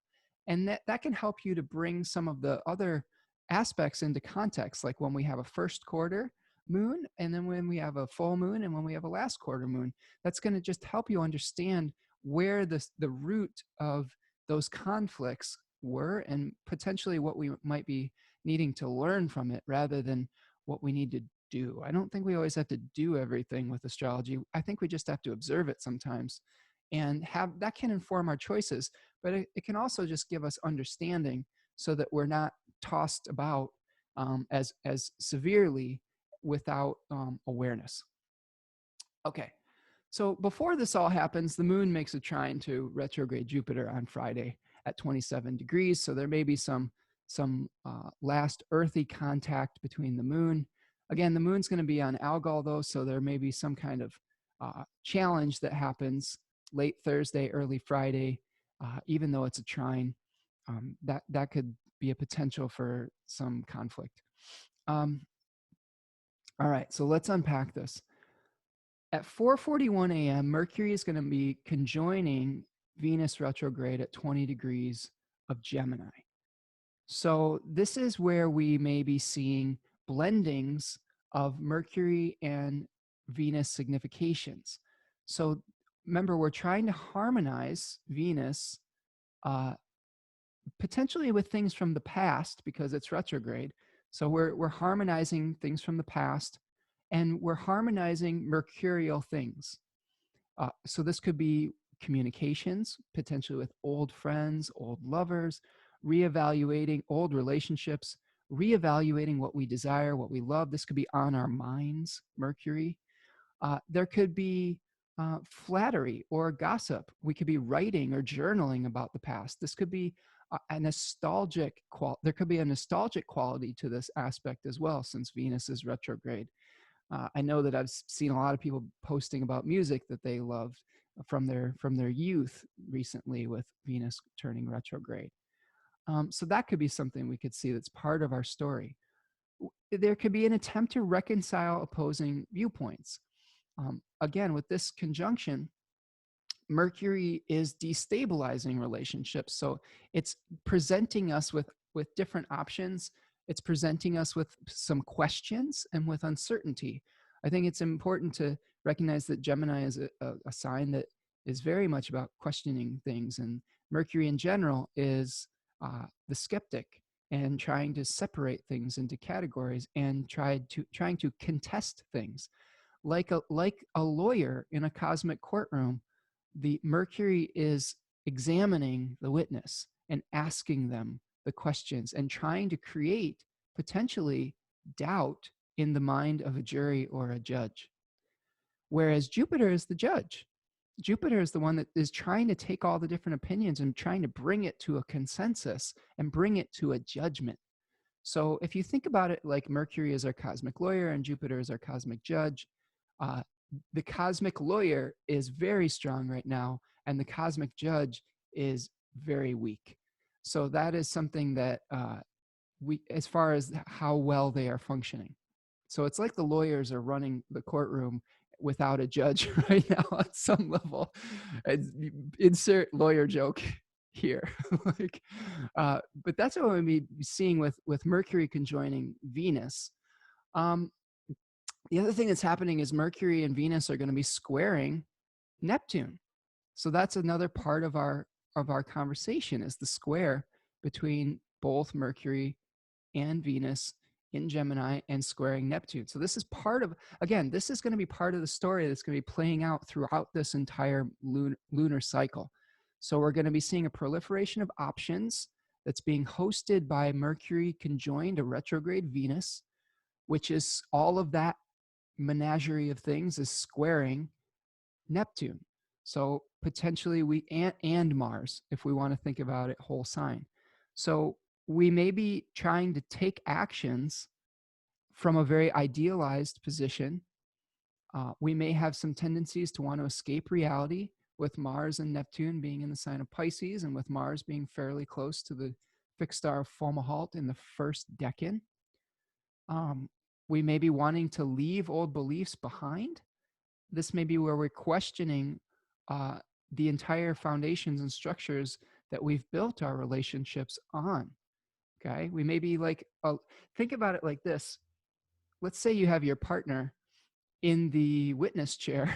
And that can help you to bring some of the other aspects into context, like when we have a first quarter moon, and then when we have a full moon, and when we have a last quarter moon. That's going to just help you understand where the root of those conflicts were and potentially what we might be needing to learn from it rather than what we need to do. I don't think we always have to do everything with astrology. I think we just have to observe it sometimes, and that can inform our choices, but it can also just give us understanding so that we're not tossed about as severely without awareness. Okay, so before this all happens, the moon makes a trine to retrograde Jupiter on Friday at 27 degrees. So there may be some last earthy contact between the moon. Again, the moon's going to be on Algol though, so there may be some kind of challenge that happens late Thursday, early Friday, even though it's a trine. That could be a potential for some conflict. All right, so let's unpack this. At 4:41 a.m., Mercury is going to be conjoining Venus retrograde at 20 degrees of Gemini. So this is where we may be seeing blendings of Mercury and Venus significations. So remember, we're trying to harmonize Venus potentially with things from the past because it's retrograde. So we're harmonizing things from the past, and we're harmonizing mercurial things. So this could be communications, potentially with old friends, old lovers, reevaluating old relationships, reevaluating what we desire, what we love. This could be on our minds, Mercury. There could be flattery or gossip. We could be writing or journaling about the past. This could be a nostalgic there could be a nostalgic quality to this aspect as well, since Venus is retrograde. I know that I've seen a lot of people posting about music that they loved from their youth recently with Venus turning retrograde. So that could be something we could see that's part of our story. There could be an attempt to reconcile opposing viewpoints. Again, with this conjunction, Mercury is destabilizing relationships. So it's presenting us with different options. It's presenting us with some questions and with uncertainty. I think it's important to recognize that Gemini is a sign that is very much about questioning things, and Mercury in general is the skeptic and trying to separate things into categories and trying to contest things. Like a lawyer in a cosmic courtroom, the Mercury is examining the witness and asking them the questions and trying to create potentially doubt in the mind of a jury or a judge. Whereas Jupiter is the judge. Jupiter is the one that is trying to take all the different opinions and trying to bring it to a consensus and bring it to a judgment. So if you think about it like Mercury is our cosmic lawyer and Jupiter is our cosmic judge, the cosmic lawyer is very strong right now, and the cosmic judge is very weak. So that is something that as far as how well they are functioning. So it's like the lawyers are running the courtroom without a judge right now on some level. Insert lawyer joke here. But that's what we'll be seeing with Mercury conjoining Venus. The other thing that's happening is Mercury and Venus are going to be squaring Neptune. So that's another part of our conversation, is the square between both Mercury and Venus in Gemini and squaring Neptune. So this is part of, again, this is going to be part of the story that's going to be playing out throughout this entire lunar cycle. So we're going to be seeing a proliferation of options that's being hosted by Mercury conjoined a retrograde Venus, which is all of that menagerie of things is squaring Neptune. So potentially and Mars, if we want to think about it whole sign. So we may be trying to take actions from a very idealized position. We may have some tendencies to want to escape reality, with Mars and Neptune being in the sign of Pisces, and with Mars being fairly close to the fixed star of FORMALHAUT in the first decan. We may be wanting to leave old beliefs behind. This may be where we're questioning the entire foundations and structures that we've built our relationships on. Okay, we may be like, think about it like this. Let's say you have your partner in the witness chair,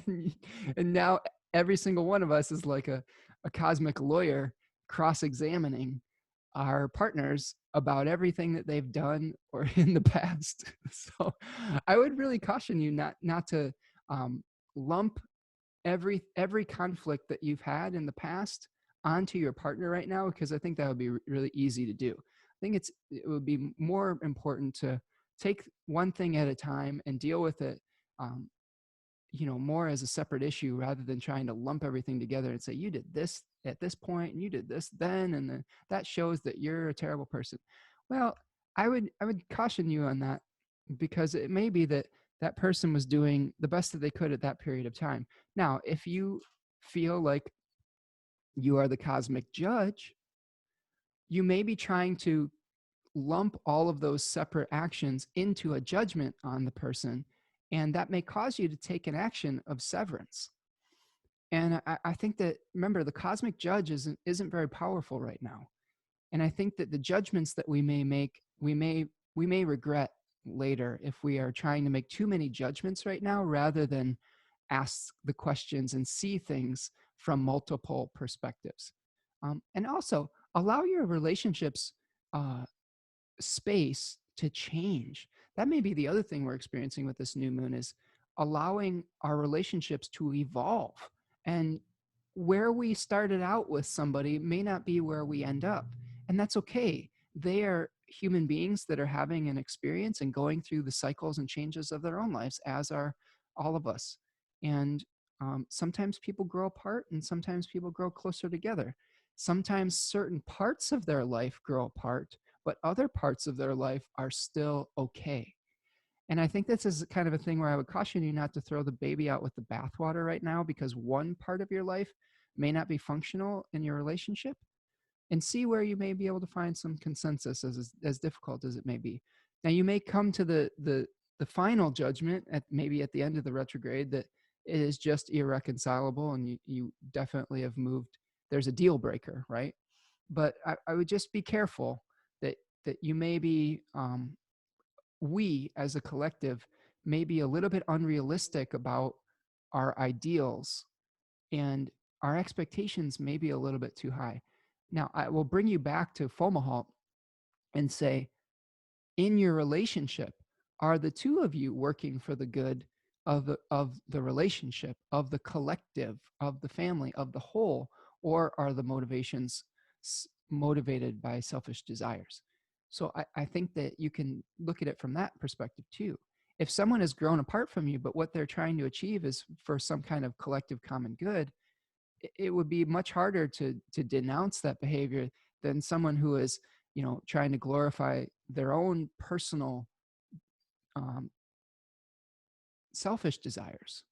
and now every single one of us is like a cosmic lawyer cross-examining our partners about everything that they've done or in the past. So I would really caution you not to lump every conflict that you've had in the past onto your partner right now, because I think that would be really easy to do. I think it would be more important to take one thing at a time and deal with it more as a separate issue, rather than trying to lump everything together and say, you did this at this point and you did this then, and then that shows that you're a terrible person. Well, I would caution you on that, because it may be that that person was doing the best that they could at that period of time. Now, if you feel like you are the cosmic judge, you may be trying to lump all of those separate actions into a judgment on the person, and that may cause you to take an action of severance. And I think that, remember, the cosmic judge isn't very powerful right now. And I think that the judgments that we may make, we may regret later if we are trying to make too many judgments right now rather than ask the questions and see things from multiple perspectives. And also allow your relationships uh, space to change. That may be the other thing we're experiencing with this new moon, is allowing our relationships to evolve. And where we started out with somebody may not be where we end up. And that's okay. They are human beings that are having an experience and going through the cycles and changes of their own lives, as are all of us. And sometimes people grow apart and sometimes people grow closer together. Sometimes certain parts of their life grow apart, but other parts of their life are still okay. And I think this is kind of a thing where I would caution you not to throw the baby out with the bathwater right now, because one part of your life may not be functional in your relationship, and see where you may be able to find some consensus, as difficult as it may be. Now, you may come to the final judgment at maybe at the end of the retrograde that it is just irreconcilable and you definitely have moved. There's a deal breaker, right? But I would just be careful that you may be, we as a collective may be a little bit unrealistic about our ideals, and our expectations may be a little bit too high. Now, I will bring you back to FOMALHAUT and say, in your relationship, are the two of you working for the good of the relationship, of the collective, of the family, of the whole, or are the motivations motivated by selfish desires? So I think that you can look at it from that perspective too. If someone has grown apart from you, but what they're trying to achieve is for some kind of collective common good, it would be much harder to denounce that behavior than someone who is, trying to glorify their own personal um, selfish desires,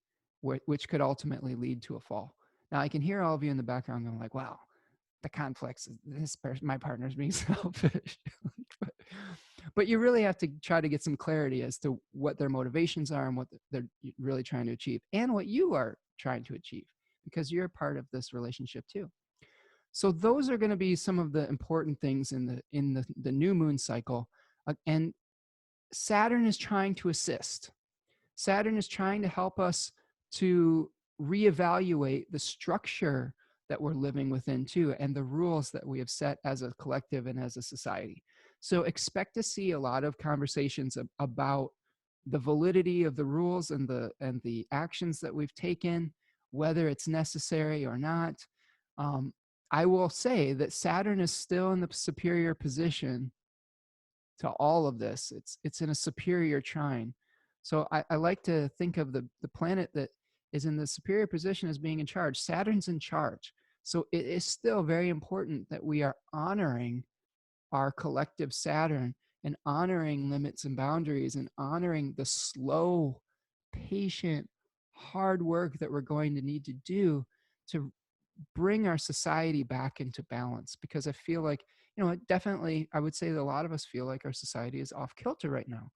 which could ultimately lead to a fall. Now, I can hear all of you in the background going like, wow, the conflicts, this person, my partner's being selfish. but you really have to try to get some clarity as to what their motivations are and what they're really trying to achieve and what you are trying to achieve, because you're a part of this relationship too. So those are going to be some of the important things in the new moon cycle. And Saturn is trying to assist. Saturn is trying to help us to reevaluate the structure that we're living within too, and the rules that we have set as a collective and as a society. So expect to see a lot of conversations about the validity of the rules and the actions that we've taken, whether it's necessary or not. I will say that Saturn is still in the superior position to all of this. It's in a superior trine. So I like to think of the planet that is in the superior position as being in charge. Saturn's in charge. So it is still very important that we are honoring our collective Saturn and honoring limits and boundaries and honoring the slow, patient, hard work that we're going to need to do to bring our society back into balance. Because I feel like, definitely, I would say that a lot of us feel like our society is off kilter right now.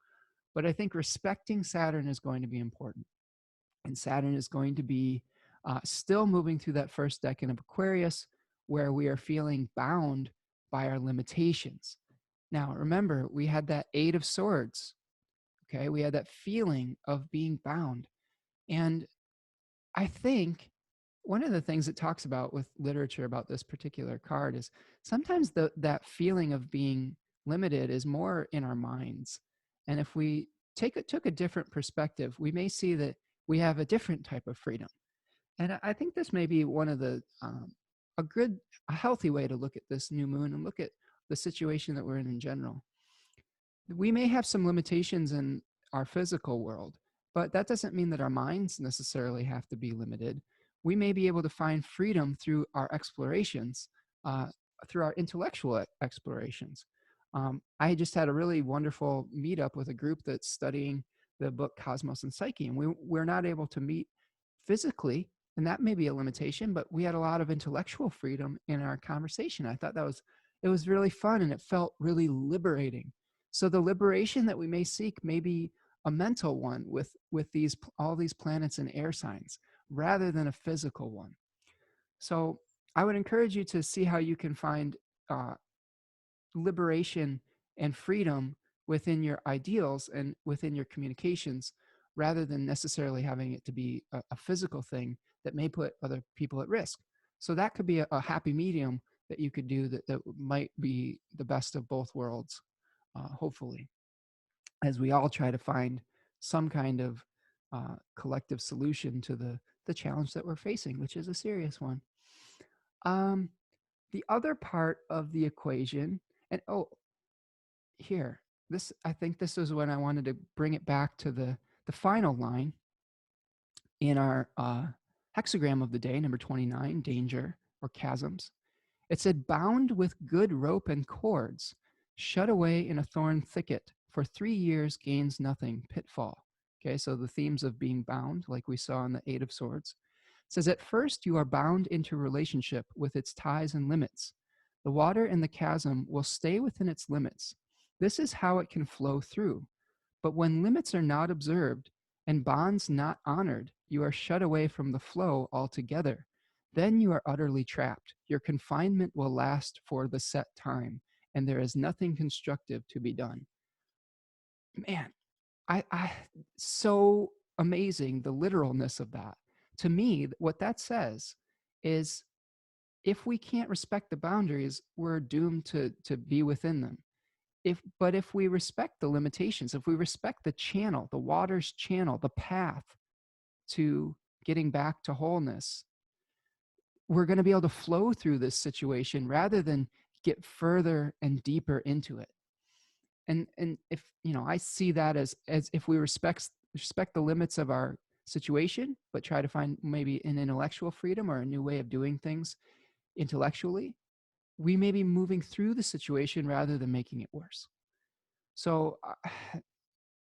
But I think respecting Saturn is going to be important. And Saturn is going to be still moving through that first decan of Aquarius, where we are feeling bound by our limitations. Now, remember, we had that Eight of Swords. Okay, we had that feeling of being bound. And I think one of the things it talks about with literature about this particular card is sometimes that feeling of being limited is more in our minds. And if we took a different perspective, we may see that we have a different type of freedom. And I think this may be one of a healthy way to look at this new moon and look at the situation that we're in general. We may have some limitations in our physical world, but that doesn't mean that our minds necessarily have to be limited. We may be able to find freedom through our explorations, through our intellectual explorations. I just had a really wonderful meetup with a group that's studying the book Cosmos and Psyche, and we're not able to meet physically, and that may be a limitation, but we had a lot of intellectual freedom in our conversation. I thought it was really fun, and it felt really liberating. So the liberation that we may seek may be a mental one with all these planets and air signs, rather than a physical one. So I would encourage you to see how you can find liberation and freedom within your ideals and within your communications, rather than necessarily having it to be a physical thing that may put other people at risk. So that could be a happy medium that you could do that might be the best of both worlds, hopefully, as we all try to find some kind of collective solution to the challenge that we're facing, which is a serious one. Um, the other part of the equation, and here, I think this is when I wanted to bring it back to the final line in our hexagram of the day, number 29, danger or chasms. It said, bound with good rope and cords, shut away in a thorn thicket, for 3 years gains nothing, pitfall. Okay, so the themes of being bound, like we saw in the Eight of Swords. It says, at first you are bound into relationship with its ties and limits. The water in the chasm will stay within its limits. This is how it can flow through. But when limits are not observed and bonds not honored, you are shut away from the flow altogether. Then you are utterly trapped. Your confinement will last for the set time, and there is nothing constructive to be done. Man, I so amazing, the literalness of that. To me, what that says is if we can't respect the boundaries, we're doomed to be within them. But if we respect the limitations, if we respect the channel, the water's channel, the path to getting back to wholeness, we're going to be able to flow through this situation rather than get further and deeper into it. And if, I see that as if we respect the limits of our situation, but try to find maybe an intellectual freedom or a new way of doing things intellectually, we may be moving through the situation rather than making it worse. So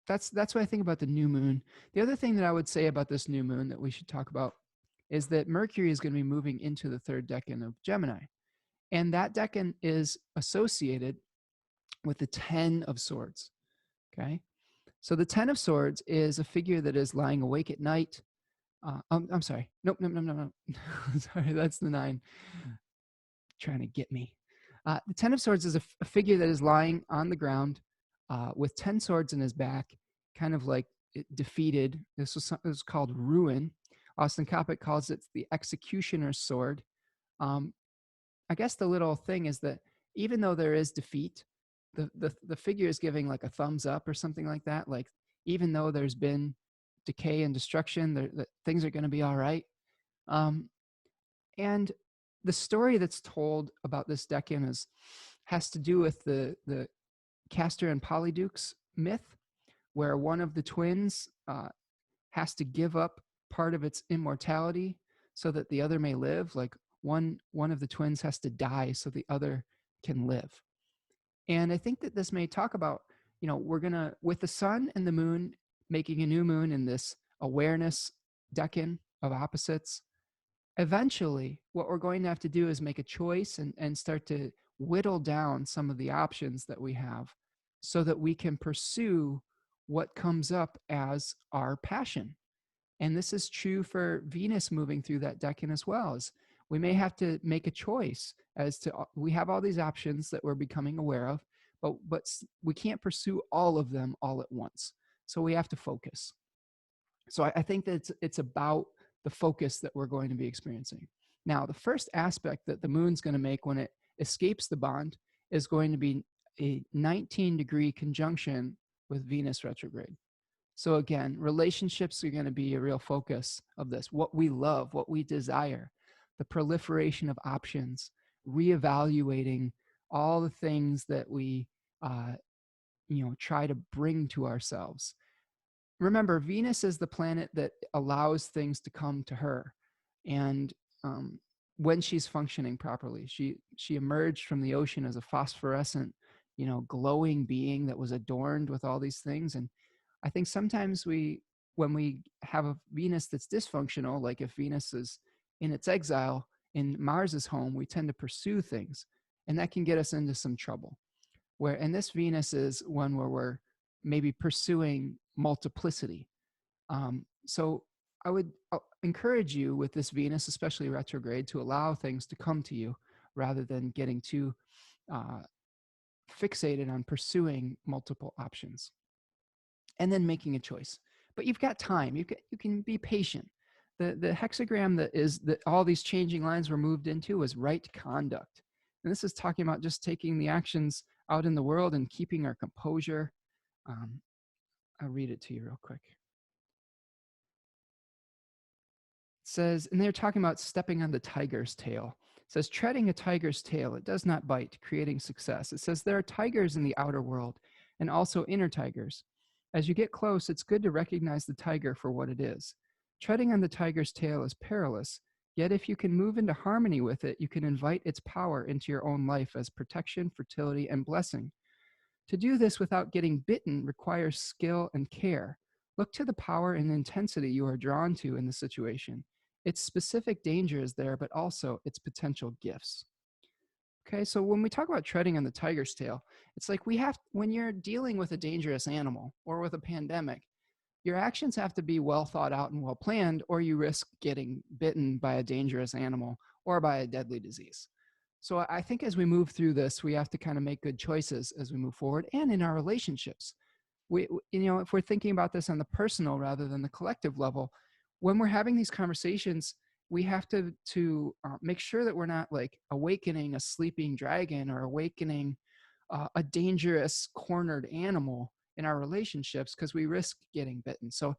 that's what I think about the new moon. The other thing that I would say about this new moon that we should talk about is that Mercury is going to be moving into the third decan of Gemini. And that decan is associated with the 10 of Swords. Okay. So the 10 of Swords is a figure that is lying awake at night. I'm sorry. Nope. Sorry, that's the 9. Trying to get me. The 10 of Swords is a figure that is lying on the ground with 10 swords in his back, kind of like defeated. This was called ruin. Austin Coppock calls it the executioner's sword. I guess the little thing is that even though there is defeat, the figure is giving like a thumbs up or something like that. Like, even though there's been decay and destruction, things are going to be all right. And the story that's told about this decan has to do with the Castor and Polydeuces myth, where one of the twins has to give up part of its immortality so that the other may live. Like one of the twins has to die so the other can live. And I think that this may talk about, we're going to, with the sun and the moon making a new moon in this awareness decan of opposites, eventually what we're going to have to do is make a choice and start to whittle down some of the options that we have so that we can pursue what comes up as our passion. And this is true for Venus moving through that decan as well. As we may have to make a choice as to, we have all these options that we're becoming aware of, but we can't pursue all of them all at once. So we have to focus. So I think that it's about the focus that we're going to be experiencing. Now, the first aspect that the moon's going to make when it escapes the bond is going to be a 19-degree conjunction with Venus retrograde. So again, relationships are going to be a real focus of this. What we love, what we desire, the proliferation of options, reevaluating all the things that we, try to bring to ourselves. Remember, Venus is the planet that allows things to come to her. And when she's functioning properly, she emerged from the ocean as a phosphorescent, glowing being that was adorned with all these things. And I think sometimes when we have a Venus that's dysfunctional, like if Venus is in its exile in Mars's home, we tend to pursue things, and that can get us into some trouble. And this Venus is one where we're maybe pursuing multiplicity. So I would encourage you with this Venus, especially retrograde, to allow things to come to you rather than getting too fixated on pursuing multiple options and then making a choice. But you've got time. You can be patient. The hexagram that all these changing lines were moved into was right conduct. And this is talking about just taking the actions out in the world and keeping our composure. I'll read it to you real quick. It says, and they're talking about stepping on the tiger's tail. It says, treading a tiger's tail, it does not bite, creating success. It says, there are tigers in the outer world and also inner tigers. As you get close, it's good to recognize the tiger for what it is. Treading on the tiger's tail is perilous, yet if you can move into harmony with it, you can invite its power into your own life as protection, fertility, and blessing. To do this without getting bitten requires skill and care. Look to the power and intensity you are drawn to in the situation. Its specific danger is there, but also its potential gifts. Okay, so when we talk about treading on the tiger's tail, it's like when you're dealing with a dangerous animal or with a pandemic, your actions have to be well thought out and well planned, or you risk getting bitten by a dangerous animal or by a deadly disease. So I think as we move through this, we have to kind of make good choices as we move forward and in our relationships. If we're thinking about this on the personal rather than the collective level, when we're having these conversations, we have to make sure that we're not like awakening a sleeping dragon or awakening a dangerous cornered animal in our relationships, because we risk getting bitten. So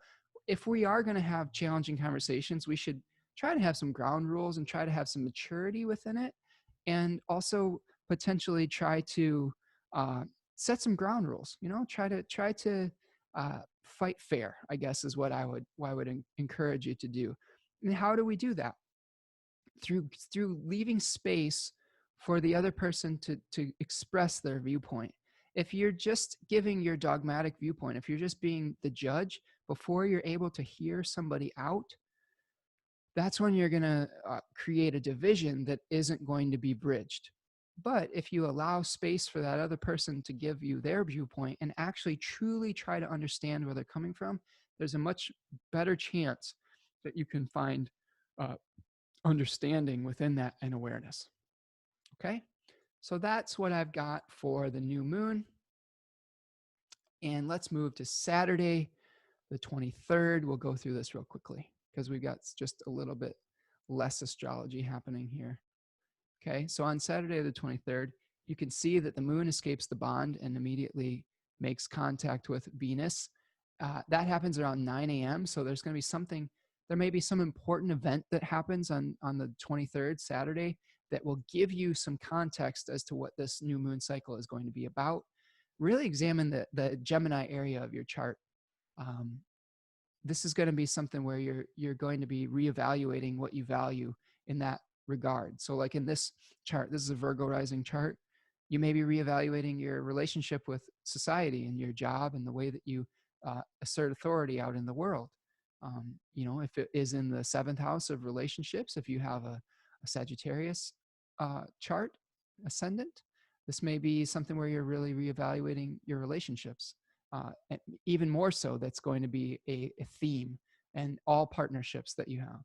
if we are going to have challenging conversations, we should try to have some ground rules and try to have some maturity within it, and also potentially try to set some ground rules. Try to fight fair, I guess, is what I would encourage you to do. And how do we do that? Through leaving space for the other person to express their viewpoint. If you're just giving your dogmatic viewpoint, if you're just being the judge before you're able to hear somebody out, that's when you're going to create a division that isn't going to be bridged. But if you allow space for that other person to give you their viewpoint and actually truly try to understand where they're coming from, there's a much better chance that you can find understanding within that and awareness. Okay, so that's what I've got for the new moon. And let's move to Saturday, the 23rd. We'll go through this real quickly because we've got just a little bit less astrology happening here. Okay, so on Saturday the 23rd, you can see that the moon escapes the bond and immediately makes contact with Venus. That happens around 9 a.m. So there's going to be there may be some important event that happens on the 23rd, Saturday, that will give you some context as to what this new moon cycle is going to be about. Really examine the Gemini area of your chart. This is going to be something where you're going to be reevaluating what you value in that regard. So like in this chart, this is a Virgo rising chart. You may be reevaluating your relationship with society and your job and the way that you assert authority out in the world. If it is in the 7th house of relationships, if you have a Sagittarius chart ascendant, this may be something where you're really reevaluating your relationships. And even more so, that's going to be a theme and all partnerships that you have.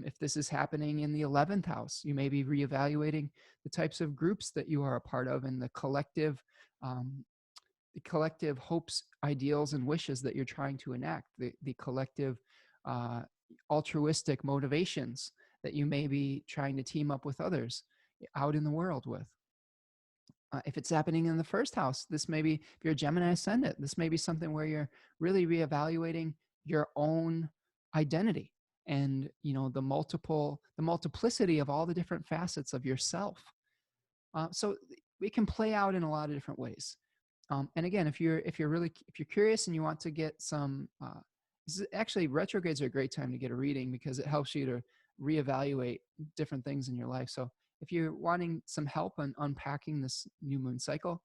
If this is happening in the 11th house, you may be reevaluating the types of groups that you are a part of and the collective hopes, ideals, and wishes that you're trying to enact, the collective altruistic motivations that you may be trying to team up with others out in the world with. If it's happening in the 1st house, this may be, if you're a Gemini ascendant, this may be something where you're really reevaluating your own identity and the multiplicity of all the different facets of yourself. So it can play out in a lot of different ways. And again, if you're curious and you want to get some, actually retrogrades are a great time to get a reading because it helps you to reevaluate different things in your life. So if you're wanting some help on unpacking this new moon cycle,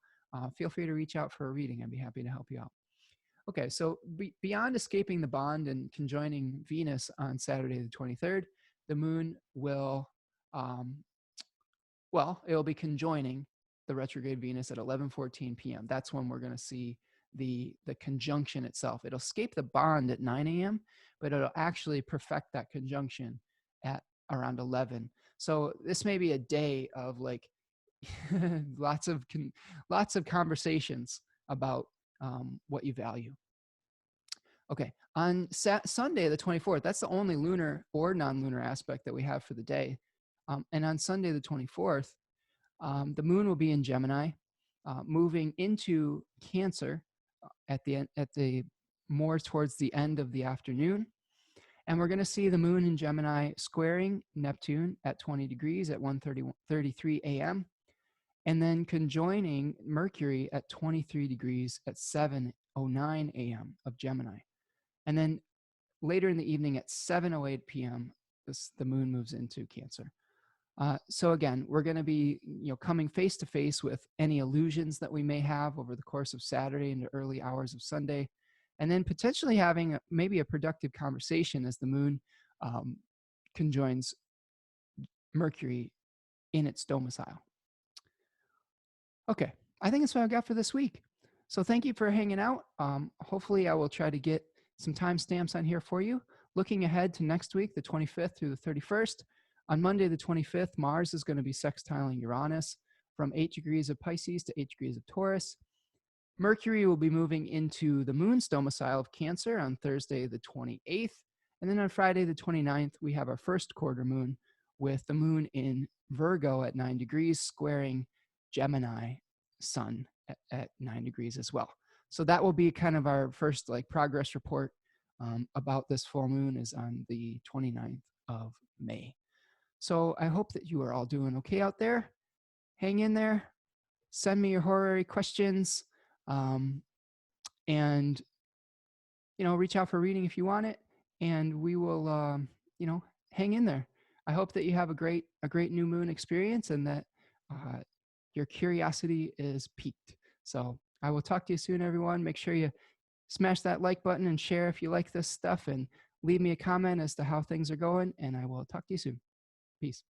feel free to reach out for a reading. I'd be happy to help you out. Okay, so beyond escaping the bond and conjoining Venus on Saturday the 23rd, the moon will, it'll be conjoining the retrograde Venus at 11:14 p.m. That's when we're going to see the conjunction itself. It'll escape the bond at 9 a.m., but it'll actually perfect that conjunction at around 11. So this may be a day of like lots of conversations about what you value. Okay, on Sunday the 24th, that's the only lunar or non-lunar aspect that we have for the day. And on Sunday the 24th, the moon will be in Gemini, moving into Cancer at the more towards the end of the afternoon. And we're going to see the moon in Gemini squaring Neptune at 20 degrees at 1:33 a.m. and then conjoining Mercury at 23 degrees at 7:09 a.m. of Gemini. And then later in the evening at 7:08 p.m., the moon moves into Cancer. So again, we're going to be coming face to face with any illusions that we may have over the course of Saturday into early hours of Sunday, and then potentially having maybe a productive conversation as the moon conjoins Mercury in its domicile. Okay, I think that's what I've got for this week. So thank you for hanging out. Hopefully I will try to get some timestamps on here for you. Looking ahead to next week, the 25th through the 31st. On Monday, the 25th, Mars is going to be sextiling Uranus from 8 degrees of Pisces to 8 degrees of Taurus. Mercury will be moving into the moon's domicile of Cancer on Thursday, the 28th. And then on Friday, the 29th, we have our first quarter moon with the moon in Virgo at 9 degrees, squaring Gemini sun at 9 degrees as well. So that will be kind of our first progress report about this full moon is on the 29th of May. So I hope that you are all doing okay out there. Hang in there. Send me your horary questions. And, reach out for a reading if you want it. And we will, hang in there. I hope that you have a great new moon experience and that your curiosity is piqued. So I will talk to you soon, everyone. Make sure you smash that like button and share if you like this stuff, and leave me a comment as to how things are going. And I will talk to you soon. Peace.